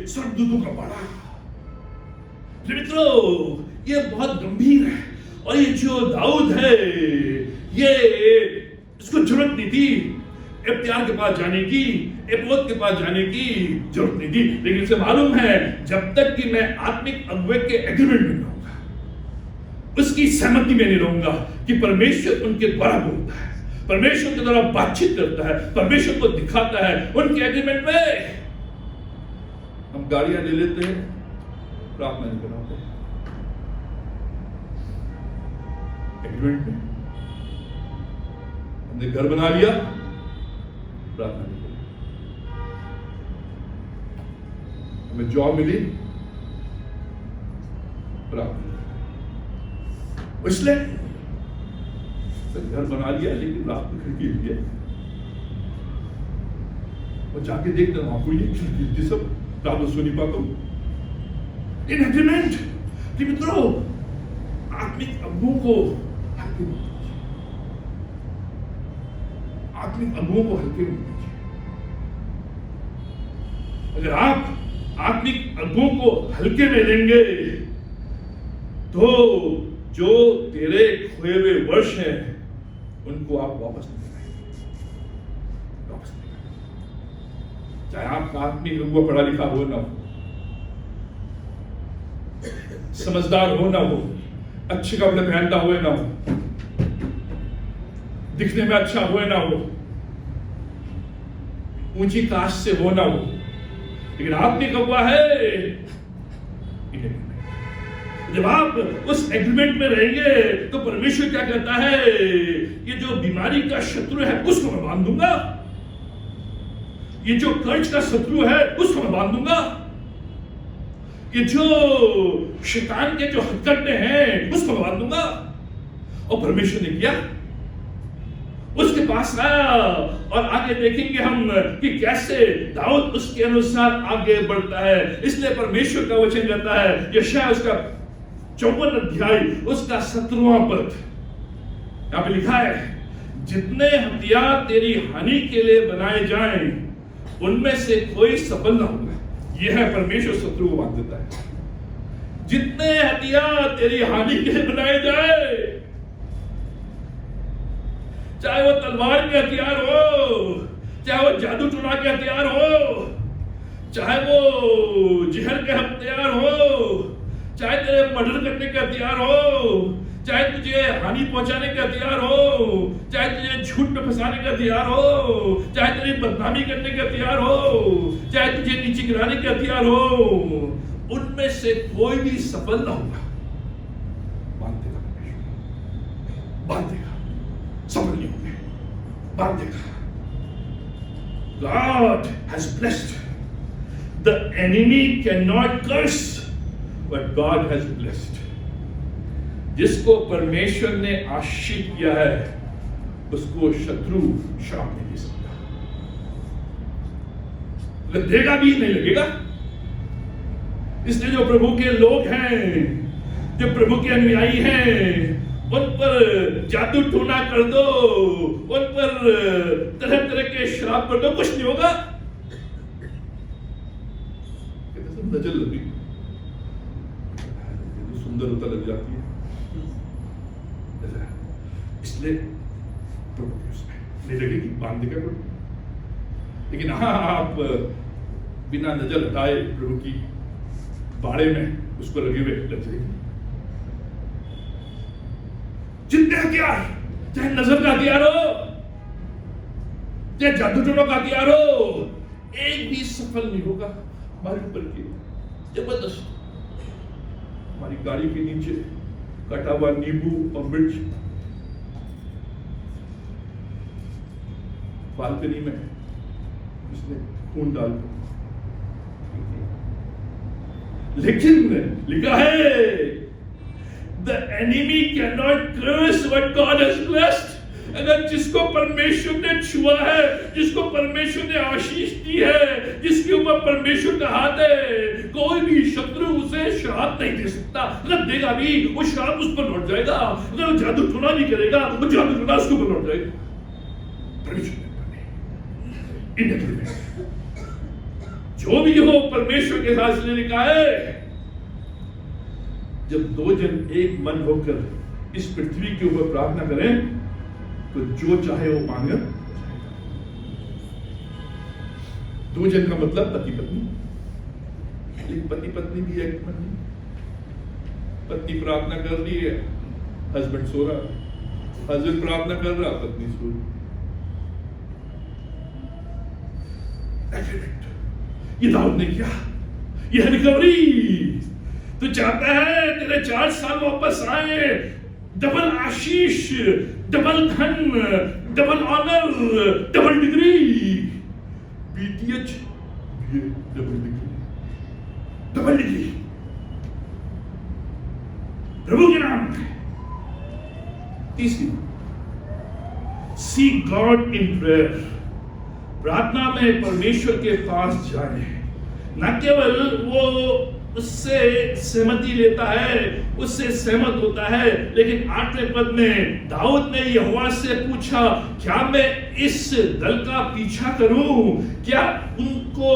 स्वर्गदूतों का बड़ा। मित्रों, ये बहुत गंभीर है। और ये जो दाऊद है, ये इसको जरूरत नहीं थी एब्यातार के पास जाने की, एबोद के पास जाने की जरूरत नहीं थी, लेकिन इसे मालूम है जब तक कि मैं आत्मिक अगुवे के एग्रीमेंट में रहूंगा, उसकी सहमति में नहीं रहूंगा कि परमेश्वर उनके द्वारा बोलता है, परमेश्वर के द्वारा बातचीत करता है, परमेश्वर को दिखाता है, उनके एग्रीमेंट में हम गाड़ियां ले लेते हैं, प्रार्थना नहीं कराते। एग्रीमेंट में हमने घर बना लिया, प्रार्थना नहीं करी। हमें जॉब मिली, प्रार्थना। इसलिए घर बना लिया, लेकिन रात में खिड़की लिया, और जाके देखते वहां कोई नहीं, सब रात को सो नहीं पाता हूं। इन एग्रीमेंट कि मित्रों, आत्मिक अगुओं को हल्के में, आत्मिक अगुओं को हल्के में। अगर आप आत्मिक अगुओं को हल्के में लेंगे तो जो तेरे खोए हुए वर्ष हैं उनको आप वापस नहीं पाएंगे, वापस नहीं पाएंगे। चाहे आपका आत्मिक अगुआ पढ़ा लिखा हो ना हो, समझदार हो ना हो, अच्छे कपड़े पहनता हुए ना हो, दिखने में अच्छा हुए ना हो, ऊंची कास्ट से हो ना हो, लेकिन आत्मिक अगुआ है। जब आप उस एग्रीमेंट में रहेंगे तो परमेश्वर क्या कहता है, ये जो बीमारी का शत्रु है उसको मैं बांध दूंगा, ये जो कर्ज का शत्रु है उसको मैं बांध दूंगा, ये जो शैतान के जो हथकंडे हैं उसको मैं बांध दूंगा। और परमेश्वर ने किया, उसके पास आया। और आगे देखेंगे हम कि कैसे दाऊद उसके अनुसार आगे बढ़ता है। इसलिए परमेश्वर का वचन कहता है, यशायाह उसका 54 अध्याय उसका 17वां पद, यहां पे लिखा है, जितने हथियार तेरी हानि के लिए बनाए जाएं उनमें से कोई सफल ना होगा। यह है परमेश्वर शत्रु को बांध देता है। जितने हथियार तेरी हानि के लिए बनाए जाए, चाहे वो तलवार के हथियार हो, चाहे वो जादू टोना के हथियार हो, चाहे वो जहर के हथियार हो, चाहे तेरे मर्डर करने के हथियार हो, चाहे तुझे हानि पहुंचाने के हथियार हो, चाहे तुझे झूठ में फंसाने के हथियार हो, चाहे तेरी बदनामी करने के हथियार हो, चाहे तुझे नीचे गिराने के हथियार हो, उनमें से कोई भी सफल ना होगा। बांध देगा परमेश्वर, बांध देगा, सफल नहीं होंगे, बांध देगा। God has blessed. The enemy cannot curse, but God has blessed. जिसको परमेश्वर ने आशीष किया है उसको शत्रु श्राप नहीं दे सकता। देगा भी नहीं लगेगा। इसलिए जो प्रभु के लोग हैं, जो प्रभु के अनुयायी हैं, उन पर जादू टोना कर दो, उन पर तरह तरह के श्राप कर दो, कुछ नहीं होगा। नजर लगी, सुंदर होता लग जाती है, इसलिए प्रभु के उसमें नहीं लगेगी, बांध देगा प्रभु। लेकिन हाँ, आप बिना नजर हटाए प्रभु की बाड़े में उसको लगे हुए लग जाएगी। जितने हथियार, चाहे नजर का हथियार हो, चाहे जादू टोना का हथियार हो, एक भी सफल नहीं होगा हमारे ऊपर की। जबरदस्त हमारी गाड़ी के नीचे कटा हुआ नींबू और मिर्च बालकनी में उसने खून डाल दिया, लेकिन लिखा है the enemy cannot curse what God has blessed। अगर जिसको परमेश्वर ने छुआ है, जिसको परमेश्वर ने आशीष दी है, जिसके ऊपर परमेश्वर का हाथ है, कोई भी शत्रु उसे श्राप नहीं दे सकता। अगर देगा भी, वो श्राप उस पर लौट जाएगा। अगर वो जादू टोना नहीं करेगा, वो जादू टोना उसके ऊपर लौट जाएगा। परमेश्वर जो भी हो परमेश्वर के साथ लिखा है, जब दो जन एक मन होकर इस पृथ्वी के ऊपर प्रार्थना करें तो जो चाहे वो मांगे। दो जन का मतलब पति पत्नी, एक पति पत्नी भी एक मन, पत्नी प्रार्थना कर रही है, हस्बैंड सो रहा, हस्बैंड प्रार्थना कर रहा, पत्नी सो रही। ये दाऊद ने किया, यह रिकवरी। तू चाहता है तेरे 4 साल वापस आए, डबल आशीष, डबल धन, double honour, double degree, BTh, double degree, double degree प्रभु के नाम। तीसरी, सीक गॉड इन प्रेयर। प्रार्थना में परमेश्वर के पास जाए, न केवल वो उससे सहमति लेता है, उससे सहमत होता है, लेकिन 8वें पद में दाऊद ने यहोवा से पूछा, क्या मैं इस दल का पीछा करूं, क्या उनको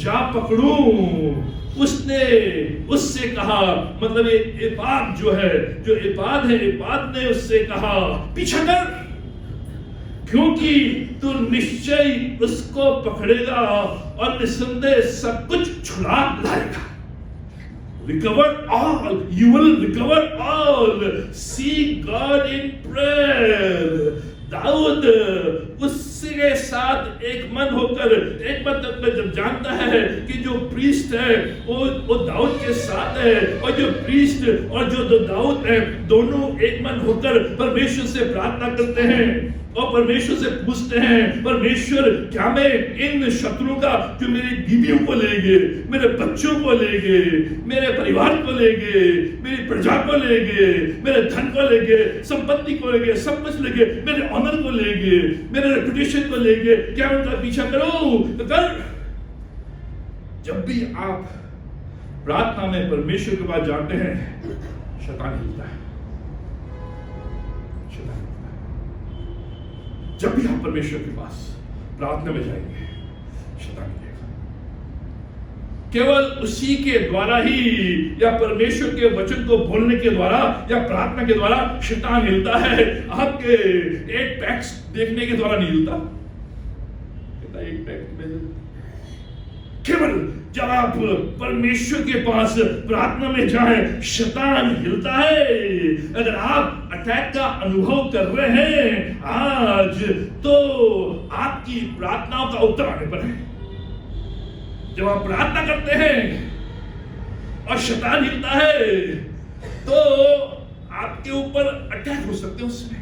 जा पकड़ूं? उसने उससे कहा, मतलब एपाद जो है, जो एपाद है, एपाद ने उससे कहा पीछा कर, क्योंकि तू निश्चय उसको पकड़ेगा और निसंदेह सब कुछ छुड़ा लाएगा। Recover all, you will recover all. Seek God in prayer. Dawood उसके साथ एक मन होकर, एक मतलब में जब जानता है कि जो प्रीस्ट है वो दाऊद के साथ है, और जो प्रीस्ट और जो दाऊद है दोनों एक मन होकर परमेश्वर से प्रार्थना करते हैं और परमेश्वर से पूछते हैं, परमेश्वर क्या मैं इन शत्रुओं का, जो मेरी बीवियों को लेंगे, मेरे बच्चों को लेंगे, मेरे परिवार को लेंगे, मेरी प्रजा को लेंगे, मेरे धन को लेंगे, संपत्ति को लेंगे, सब कुछ लेंगे, मेरे ऑनर को लेंगे, मेरे रेपुटेशन को लेंगे, क्या उनका पीछा करूं? तो कर। जब भी आप प्रार्थना में परमेश्वर के पास जाते हैं, शैतान हिलता है। जब भी आप परमेश्वर के पास प्रार्थना में जाएंगे, शैतान हिलेगा। केवल उसी के द्वारा ही, या परमेश्वर के वचन को बोलने के द्वारा या प्रार्थना के द्वारा शैतान हिलता है। आपके एक टैक्स देखने के द्वारा नहीं हिलता। एक टैक्स में केवल जब आप परमेश्वर के पास प्रार्थना में जाएं, शैतान हिलता है। अगर आप अटैक का अनुभव कर रहे हैं आज, तो आपकी प्रार्थनाओं का उत्तर आने पर है। जब आप प्रार्थना करते हैं और शैतान हिलता है, तो आपके ऊपर अटैक हो सकते हैं उसमें।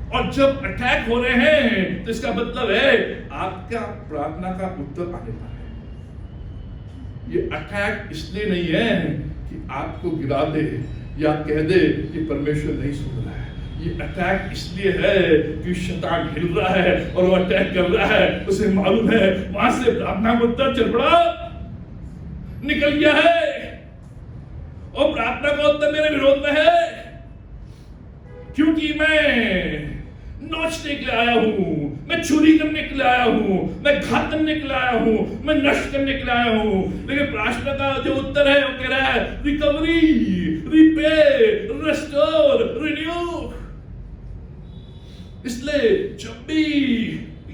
और जब अटैक हो रहे हैं, तो इसका मतलब है आपका प्रार्थना का उत्तर आने पर है। ये अटैक इसलिए नहीं है कि आपको गिरा दे या कह दे कि परमेश्वर नहीं सुन रहा है। ये अटैक इसलिए है कि शैतान हिल रहा है और वो अटैक कर रहा है। उसे मालूम है वहां से प्रार्थना का उत्तर चल पड़ा, निकल गया है, और प्रार्थना का उत्तर मेरे विरोध में है, क्योंकि मैं नोचने के लिए आया हूं, मैं चोरी करने के लिए आया हूं, मैं घात करने के लिए आया हूं, मैं नष्ट करने के लिए आया हूं। लेकिन प्रार्थना का जो उत्तर है वो कह रहा है रिकवरी, रिपेयर, रेस्टोर, रिन्यू। इसलिए जब भी,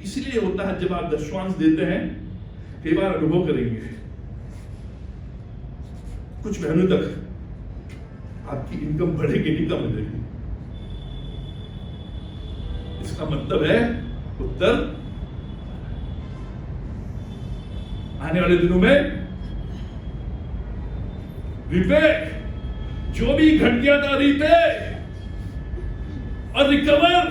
इसलिए होता है जब आप दशवांश देते हैं, कई बार अनुभव करेंगे कुछ महीनों तक आपकी इनकम बढ़ेगी, नहीं कम हो जाएगी। इसका मतलब है उत्तर आने वाले दिनों में रिपे, जो भी घट गया था रिपे और रिकवर।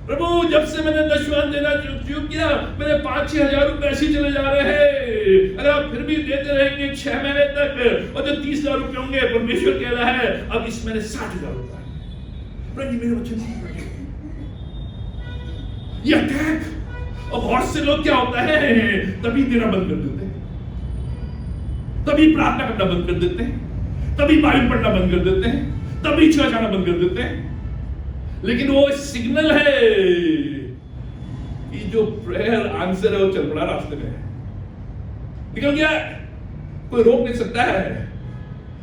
प्रभु जब से मैंने दशवांश देना शुरू किया, मेरे 5-6 हजार रुपए ऐसे चले जा रहे हैं। अगर आप फिर भी देते रहेंगे 6 महीने तक, और जो 30,000 रुपए होंगे, परमेश्वर कह रहा है अब इस महीने 60,000 रुपए। मेरे बच्चे ये अटैक, और बहुत से लोग क्या होता है, तभी देना बंद कर देते हैं, तभी प्रार्थना करना बंद कर देते हैं, तभी बाइबल पढ़ना बंद कर देते हैं, तभी चर्च आना बंद कर देते हैं। लेकिन वो सिग्नल है कि जो प्रेयर आंसर है वो चल पड़ा रास्ते में, निकल गया, कोई रोक नहीं सकता है,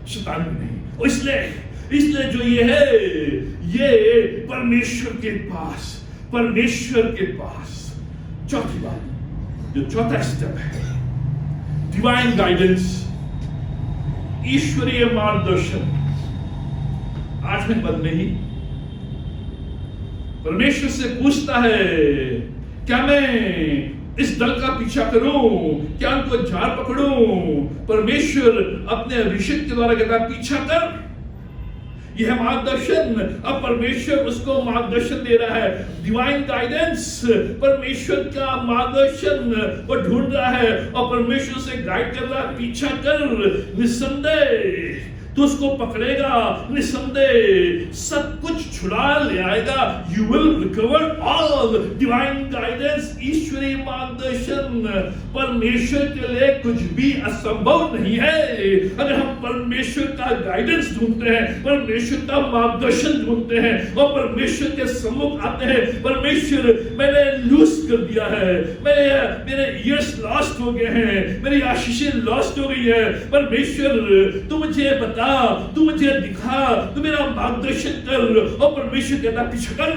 शैतान भी नहीं। और इसलिए जो ये है, ये परमेश्वर के पास, परमेश्वर के पास चौथी बात, जो चौथा स्टेप है, डिवाइन गाइडेंस, ईश्वरीय मार्गदर्शन। 8वें पद में ही परमेश्वर से पूछता है, क्या मैं इस दल का पीछा करूं, क्या उनको झाड़ पकड़ूं? परमेश्वर अपने अभिषेक के द्वारा कहता है पीछा कर। यह मार्गदर्शन, अब परमेश्वर उसको मार्गदर्शन दे रहा है, डिवाइन गाइडेंस। परमेश्वर का मार्गदर्शन वो ढूंढ रहा है और परमेश्वर से गाइड कर रहा है, पीछा कर। निसंदेह तो उसको पकड़ेगा, निसंदेह सब कुछ छुड़ा ले आएगा। You will recover all. Divine guidance, ईश्वरीय मार्गदर्शन, परमेश्वर के लिए कुछ भी असंभव नहीं है। अगर हम परमेश्वर का गाइडेंस ढूंढते हैं, परमेश्वर का मार्गदर्शन ढूंढते हैं और परमेश्वर के सम्मुख आते हैं, परमेश्वर मैंने लूज कर दिया है, मेरे ईयर्स लॉस्ट हो गए हैं, मेरी आशीषें लॉस्ट हो गई है, परमेश्वर तू मुझे बता, तू मुझे दिखा, तू मेरा मार्गदर्शन कर। और परमेश्वर कहता पीछे कर।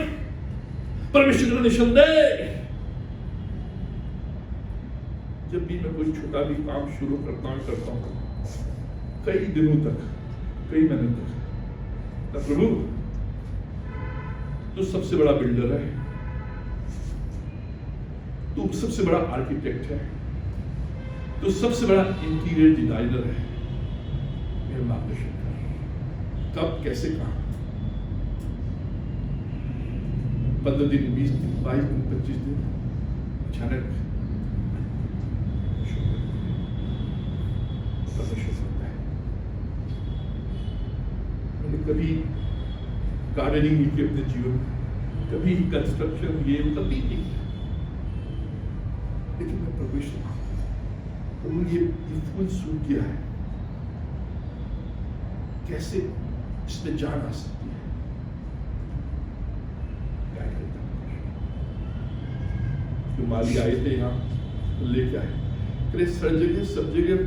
परमेश्वर का निसंदेह जब भी मैं कोई छोटा भी काम शुरू करता हूं कई दिनों तक, कई महीनों तक, प्रभु तू सबसे बड़ा बिल्डर है, तू सबसे बड़ा आर्किटेक्ट है, तू सबसे बड़ा इंटीरियर डिजाइनर है, मेरा मार्गदर्शन कर। कब, कैसे, कहां? 15 दिन, 20 दिन, 22 दिन, 25 दिन, अचानक मैंने कभी गार्डनिंग नहीं की अपने जीवन में, कभी कंस्ट्रक्शन ये कभी नहीं, लेकिन मैं परमेश्वर प्रभु ये फूल सूख गया है, कैसे इसमें जान आ सकती है? जो माली आए थे यहाँ लेके आए, अरे सब जगह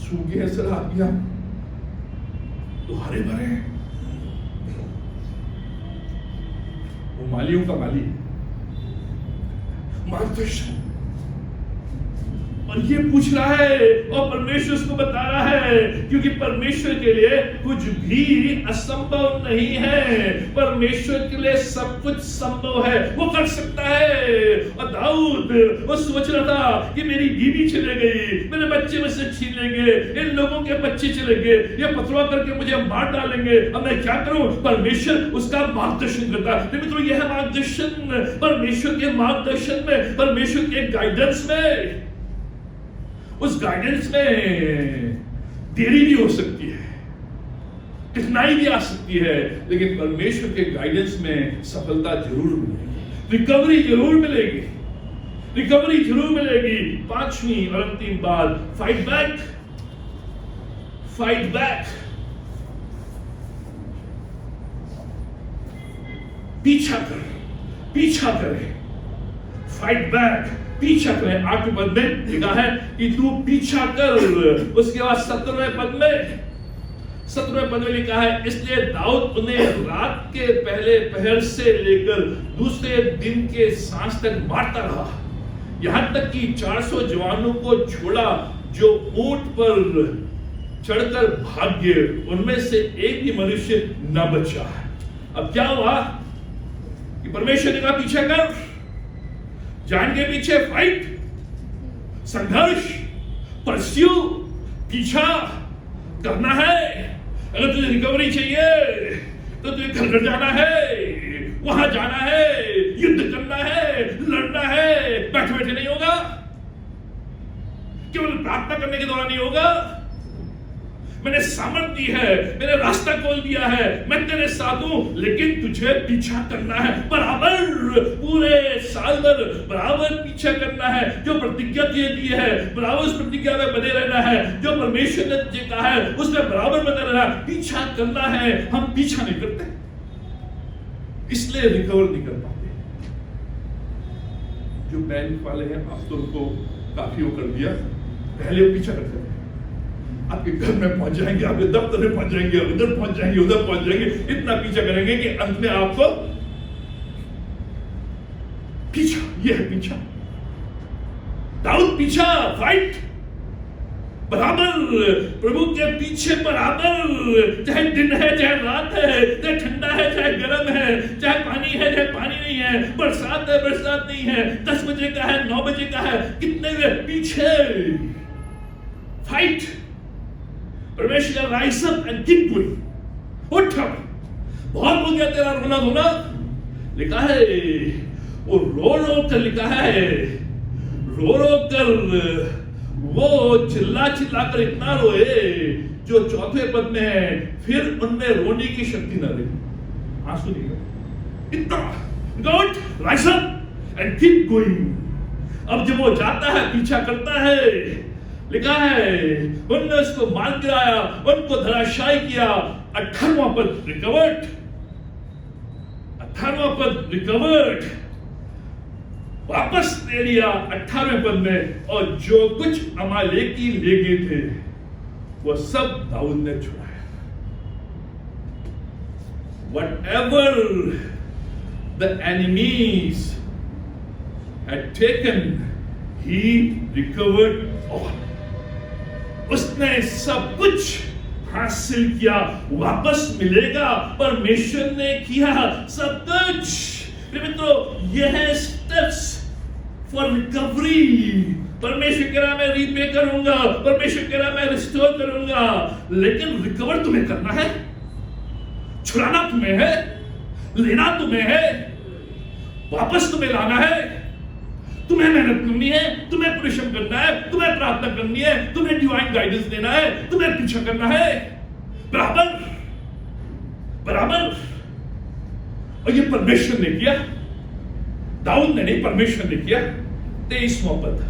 सूखे हैं सर, आदमियां तो हरे भरे हैं। वो मालियों का माली मार्गदर्शन, और ये पूछ रहा है और परमेश्वर उसको बता रहा है, क्योंकि परमेश्वर के लिए कुछ भी असंभव नहीं है। परमेश्वर के लिए सब कुछ संभव है, वो कर सकता है। और दाऊद वो सोच रहा था कि मेरी बीवी चले गई, मेरे बच्चे में से छीन लेंगे, इन लोगों के बच्चे चले गए, ये पथरवा करके मुझे मार डालेंगे, अब मैं क्या करूं? परमेश्वर उसका मार्गदर्शन करता है। मित्रों, यह मार्गदर्शन परमेश्वर के मार्गदर्शन में, परमेश्वर के गाइडेंस में, उस गाइडेंस में देरी भी हो सकती है, कठिनाई भी आ सकती है, लेकिन परमेश्वर के गाइडेंस में सफलता जरूर मिलेगी, रिकवरी जरूर मिलेगी, रिकवरी जरूर मिलेगी। 5वीं और अंतिम बात, फाइट बैक, फाइट बैक, पीछा कर, पीछा करे, फाइट बैक, पीछा करें। 8वें पद में लिखा है कि तू पीछा कर। उसके बाद 17वें पद में लिखा है, इसलिए दाऊद उन्हें रात के पहले पहर से लेकर दूसरे दिन के सांझ तक मारता रहा, यहां तक कि 400 जवानों को छोड़ा जो ऊंट पर चढ़कर भाग गए, उनमें से एक भी मनुष्य न बचा। अब क्या हुआ कि परमेश्वर ने कहा पीछा कर, जान के पीछे फाइट, संघर्ष, परस्यू, पीछा करना है। अगर तुझे रिकवरी चाहिए तो तुझे घर जाना है, वहां जाना है, युद्ध करना है, लड़ना है। बैठे बैठे नहीं होगा, केवल प्रार्थना करने के दौरान नहीं होगा। मैंने सामर्थ दी है, मैंने रास्ता खोल दिया है, मैं तेरे साथ हूं, लेकिन तुझे पीछा करना है बराबर, पूरे साल भर बराबर पीछा करना है। जो प्रतिज्ञा तुझे दी है, बराबर उस प्रतिज्ञा में बने रहना है। जो परमेश्वर ने तुझे कहा है, उसमें बराबर बने रहना है, पीछा करना है। हम पीछा नहीं करते, इसलिए रिकवर नहीं कर पाते। जो बैंक वाले हैं, आप तो उनको काफी वो कर दिया, पहले वो पीछा करते हैं, आपके घर में पहुंच जाएंगे, आपके दफ्तर में पहुंच जाएंगे, उधर पहुंच जाएंगे, उधर पहुंच जाएंगे, इतना पीछा करेंगे कि अंत में आपको पीछा, यह है पीछा। दाऊद पीछा, फाइट बराबर, प्रभु के पीछे बराबर, चाहे दिन है चाहे रात है, चाहे ठंडा है चाहे गर्म है, चाहे पानी है चाहे पानी नहीं है, बरसात है बरसात नहीं है, 10 बजे का है 9 बजे का है, कितने पीछे फाइट। परमेश्वर rise up and keep going, उठ, बहुत हो गया तेरा रोना धोना। लिखा है वो रो रो कर, लिखा है रो रो कर वो चिल्ला चिल्ला कर इतना रोए जो चौथे पद में है, फिर उनमें रोने की शक्ति न रही, आंसू नहीं गए, इतना God rise up and keep going. अब जब वो जाता है, पीछा करता है, लिखा है उन्होंने उसको मार गिराया, उनको धराशायी किया। 18वां पद रिकवर्ड, 18वां पद रिकवर्ड, वापस ले लिया 18वें पद में, और जो कुछ अमालेकी ले गए थे वो सब दाऊद ने छुड़ाया। Whatever the enemies had taken, he recovered all. उसने सब कुछ हासिल किया, वापस मिलेगा। परमेश्वर ने किया सब कुछ। मित्रों, यह है स्टेप्स फॉर रिकवरी। परमेश्वर कह रहा मैं रीपे करूंगा, परमेश्वर कह रहा मैं रिस्टोर करूंगा, लेकिन रिकवर तुम्हें करना है, छुड़ाना तुम्हें है, लेना तुम्हें है, वापस तुम्हें लाना है। तुम्हें मेहनत करनी है, तुम्हें परिश्रम करना है, तुम्हें प्रार्थना करनी है, तुम्हें डिवाइन गाइडेंस देना है, तुम्हें पीछा करना है, बराबर बराबर। और ये परमेश्वर ने किया, दाऊद ने नहीं, परमेश्वर ने किया। 23वां पद,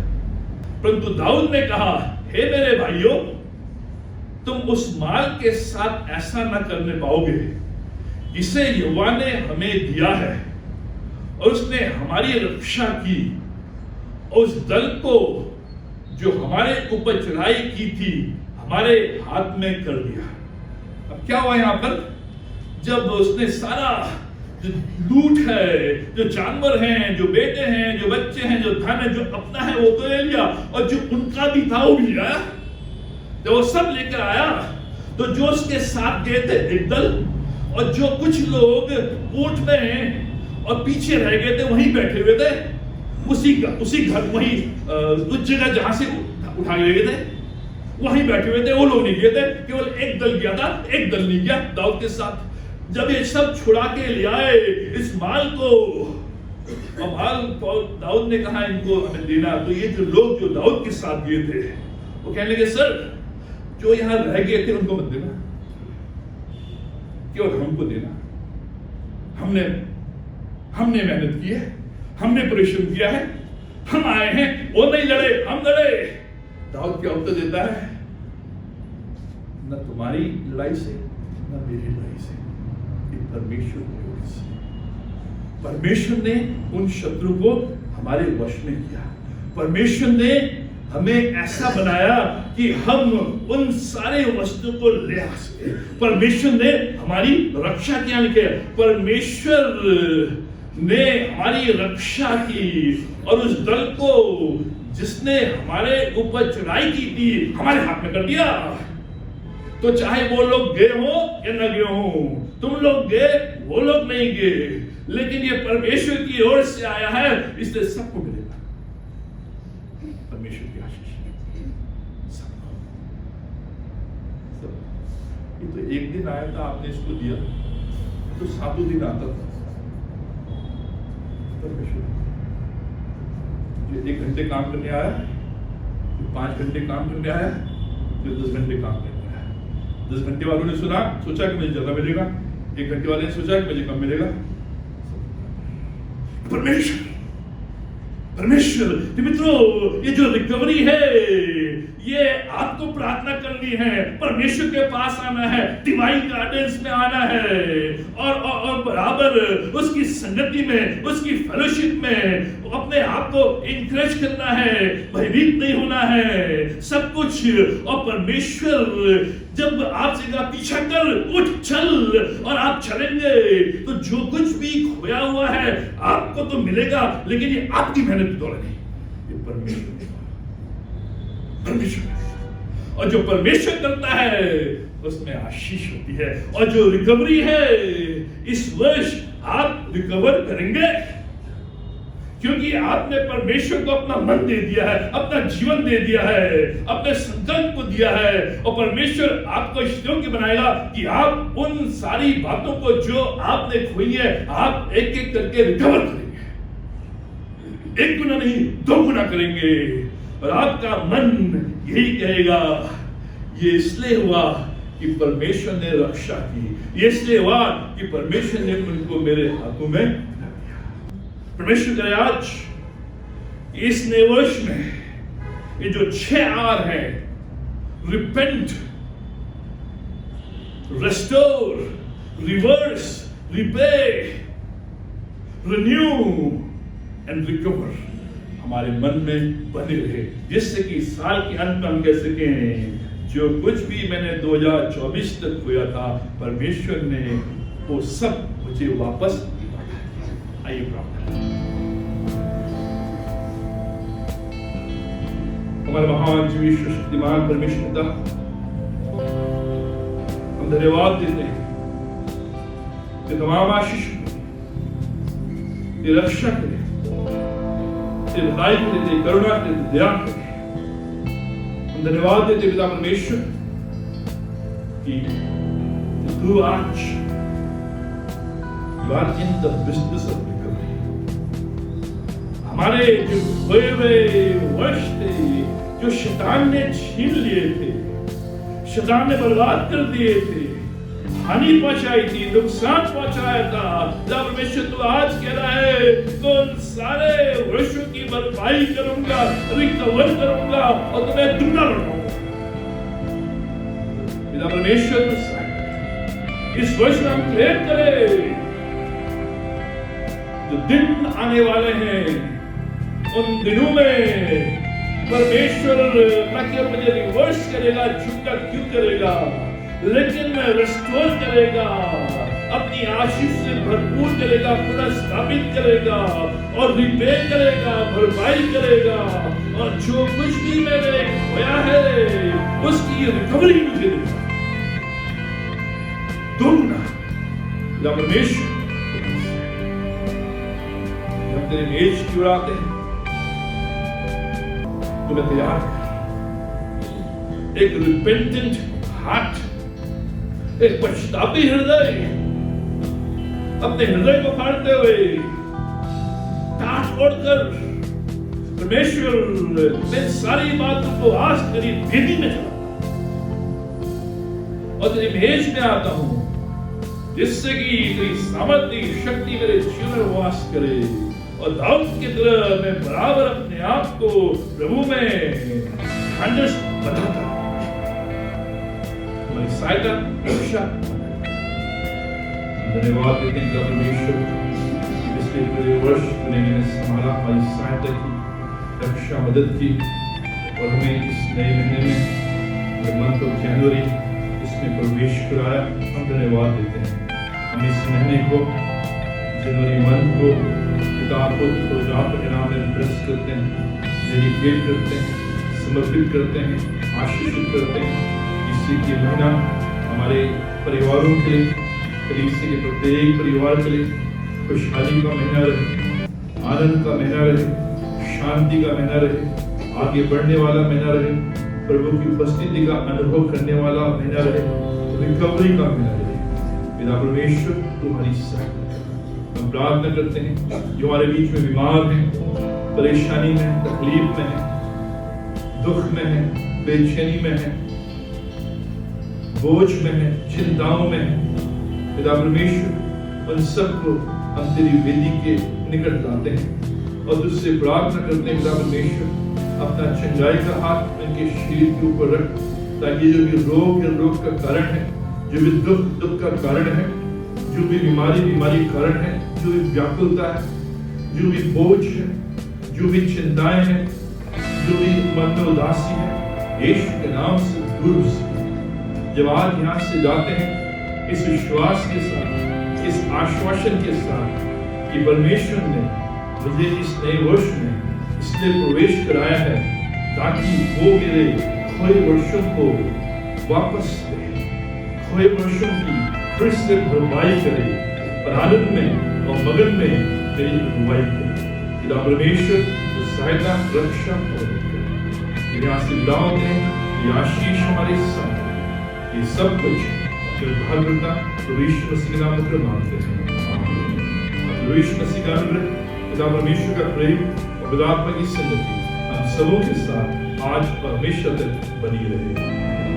परंतु दाऊद ने कहा, हे मेरे भाइयों, तुम उस माल के साथ ऐसा न करने पाओगे जिसे यहोवा ने हमें दिया है, और उसने हमारी रक्षा की, और उस दल को जो हमारे ऊपर चढ़ाई की थी हमारे हाथ में कर दिया। अब क्या हुआ यहां पर, जब उसने सारा जो लूट है, जो जानवर हैं, जो बेटे हैं, जो बच्चे हैं, जो धन है, जो अपना है वो तो ले लिया, और जो उनका भी था वो भी लिया। जब वो सब लेकर आया तो जो उसके साथ गए थे एक दल, और जो कुछ लोग ऊंट में और पीछे रह गए थे वहीं बैठे हुए थे, उसी घर वहीं उस जगह जहां से उठा ले गए थे वहीं बैठे हुए थे। वो लोग नहीं गए थे, केवल एक दल गया था, एक दल नहीं गया दाऊद के साथ। जब ये सब छुड़ा के ले आए इस माल को, और माल दाऊद ने कहा इनको हमें देना, तो ये जो लोग जो दाऊद के साथ गए थे वो कहने लगे, सर जो यहां रह गए थे उनको मत देना, केवल हमको देना। हमने मेहनत की है, हमने परिश्रम किया है, हम आए हैं, वो नहीं लड़े, हम लड़े। दाऊद क्या उत्तर देता है, न तुम्हारी लड़ाई से न मेरी लड़ाई से, परमेश्वर की ओर से। परमेश्वर ने उन शत्रु को हमारे वश में किया। परमेश्वर ने हमें ऐसा बनाया कि हम उन सारे वस्तु को ले आ सके। परमेश्वर ने हमारी रक्षा किया, लिखे परमेश्वर ने हमारी रक्षा की, और उस दल को जिसने हमारे ऊपर चढ़ाई की थी हमारे हाथ में कर दिया। तो चाहे वो लोग गए हो या न गए हो, तुम लोग गए, वो लोग नहीं गए, लेकिन ये परमेश्वर की ओर से आया है, इसलिए सबको मिलेगा। परमेश्वर की आशीष सबको। ये तो एक दिन आया था, आपने इसको दिया, तो 7 दिन आता था। परमेश्वर जो 1 घंटे काम करने आया, जो 5 घंटे काम करने आया, जो 10 घंटे काम करने आया। 10 घंटे वालों ने सोचा कि मुझे ज्यादा मिलेगा, 1 घंटे वाले ने सोचा कि मुझे कम मिलेगा। परमेश्वर मित्रों, ये जो रिकवरी है, ये आपको प्रार्थना करनी है, परमेश्वर के पास आना है, डिवाइन गाइडेंस में आना है, और बराबर उसकी संगति में, उसकी फेलोशिप में अपने आप को इंकरेज करना है, भयभीत नहीं होना है, सब कुछ। और परमेश्वर जब आपसे कहा पीछा कर, उठ चल, और आप चलेंगे तो जो कुछ भी खोया हुआ है आपको तो मिलेगा, लेकिन ये आपकी मेहनत की दौलत नहीं, ये परमेश्वर और जो परमेश्वर करता है उसमें आशीष होती है। और जो रिकवरी है, इस वर्ष आप रिकवर करेंगे, क्योंकि आपने परमेश्वर को अपना मन दे दिया है, अपना जीवन दे दिया है, अपने संकल्प को दिया है, और परमेश्वर आपको इस योग्य बनाएगा कि आप उन सारी बातों को जो आपने खोई है, आप एक एक करके रिकवर करेंगे। 1 गुना नहीं, 2 गुना करेंगे। और आपका मन यही कहेगा, ये इसलिए हुआ कि परमेश्वर ने रक्षा की, ये इसलिए हुआ कि परमेश्वर ने उनको मेरे हाथों में दिया। परमेश्वर करे आज इस नए वर्ष में ये जो 6 आर है, repent, restore, reverse, repay, renew and recover हमारे मन में बने रहे, जिससे कि साल के अंत में हम कह सकें जो कुछ भी मैंने 2024 तक खोया था, परमेश्वर ने वो सब मुझे वापस दिया। आइए प्रार्थना। हमारे महान जीवित शक्तिमान परमेश्वर पिता, हम धन्यवाद देते हैं कि तमाम आशीष की रक्षा करे, तेरी भलाई करे, तेरी करुणा करे, तेरी दया करे। हम धन्यवाद देते पिता परमेश्वर कि तू आज you are in the business of recovery। हमारे जो खोए हुए वर्ष थे, जो शैतान ने छीन लिए थे, शैतान ने बर्बाद कर दिए थे, हानि पहुंचाई थी, नुकसान पहुंचाया था, जब परमेश्वर तू आज कह रहा है तो उन सारे वर्षों की भरपाई करूंगा, रिकवर करूंगा और तुम्हें दुगना लौटाऊंगा। पिता परमेश्वर इस वर्ष में हम प्रेम करें, जो दिन आने वाले हैं उन दिनों में परमेश्वर न केवल मुझे रिवर्स करेगा, झुका क्यों करेगा, लेकिन रेस्टोर करेगा, अपनी आशीष से भरपूर करेगा, पुनः स्थापित करेगा और रिपे करेगा, भरपाई करेगा, और जो कुछ भी मैंने खोया है उसकी रिकवरी मुझे देगा। दुगना परमेश्वर जब तेरे मेज की ओर आते हैं, तुम्हें तैयार कर एक रिपेंटेंट हार्ट, एक पश्चातापी हृदय, अपने हृदय को फाड़ते हुए टाट ओढ़कर परमेश्वर ने सारी बातों को आज तेरी भेदी में चला और तेरी मेज में आता हूं, जिससे कि तेरी सामर्थ्य शक्ति मेरे जीवन में वास करे और दाऊद की तरह मैं बराबर अपने आप को प्रभु में बताता हूं। हमारी सहायता रक्षा धन्यवाद देते हैं परमेश्वर, पिछले पूरे वर्ष तूने संभाला, हमारी सहायता की, रक्षा मदद की और हमें इस नए महीने में मंथ ऑफ जनवरी इसमें प्रवेश कराया। हम धन्यवाद देते हैं। हम इस महीने को जनवरी मंथ को किताब को आपके नाम में ब्लेस करते हैं, डेडिकेट करते हैं, समर्पित करते हैं, आशीषित करते हैं। इसी के महीना हमारे परिवारों के लिए, कलीसिया के प्रत्येक परिवार के लिए खुशहाली का महीना रहे, आनंद का महीना रहे, शांति का महीना रहे, आगे बढ़ने वाला महीना रहे, प्रभु की उपस्थिति का अनुभव करने वाला महीना रहे, रिकवरी का महीना रहे। पिता परमेश्वर तुम्हारी सहायता हम प्रार्थना करते हैं। जो हमारे बीच में बीमार हैं, परेशानी में, तकलीफ में है, दुख में है, बेचैनी में है, बोझ में है, चिंताओं में है, पिता परमेश्वर उन सबको हम तेरी वेदी के निकट लाते हैं और तुझसे प्रार्थना करते हैं। पिता परमेश्वर अपना चंगाई का हाथ उनके शरीर के ऊपर रख, ताकि जो भी रोग का कारण है, जो भी दुख का कारण है, जो भी बीमारी कारण है, जो भी व्याकुलता है, जो भी बोझ है, जो भी चिंताएं हैं, जो भी मन में उदासी है, यीशु के नाम से दूर हो सके। जब आज यहाँ से जाते हैं इस विश्वास के साथ, इस आश्वासन के साथ कि परमेश्वर ने मुझे इस नए वर्ष में इसलिए प्रवेश कराया है ताकि वो मेरे खोए वर्षों को वापस दे, खोए वर्षों की फिर से भरपाई करे और आनंद में और मगन में मेरी अगुवाई करे। पिता परमेश्वर तो सहायता, रक्षा और यहाँ से विदाओं में ये आशीष हमारे साथ, ये सब कुछ भाग्यता यीशु मसीह के नाम में मांगते हैं। यीशु मसीह का अनुग्रह, पिता परमेश्वर का प्रेम और पिता आत्मा की संगति हम सबों के साथ आज और हमेशा तक बनी रहे।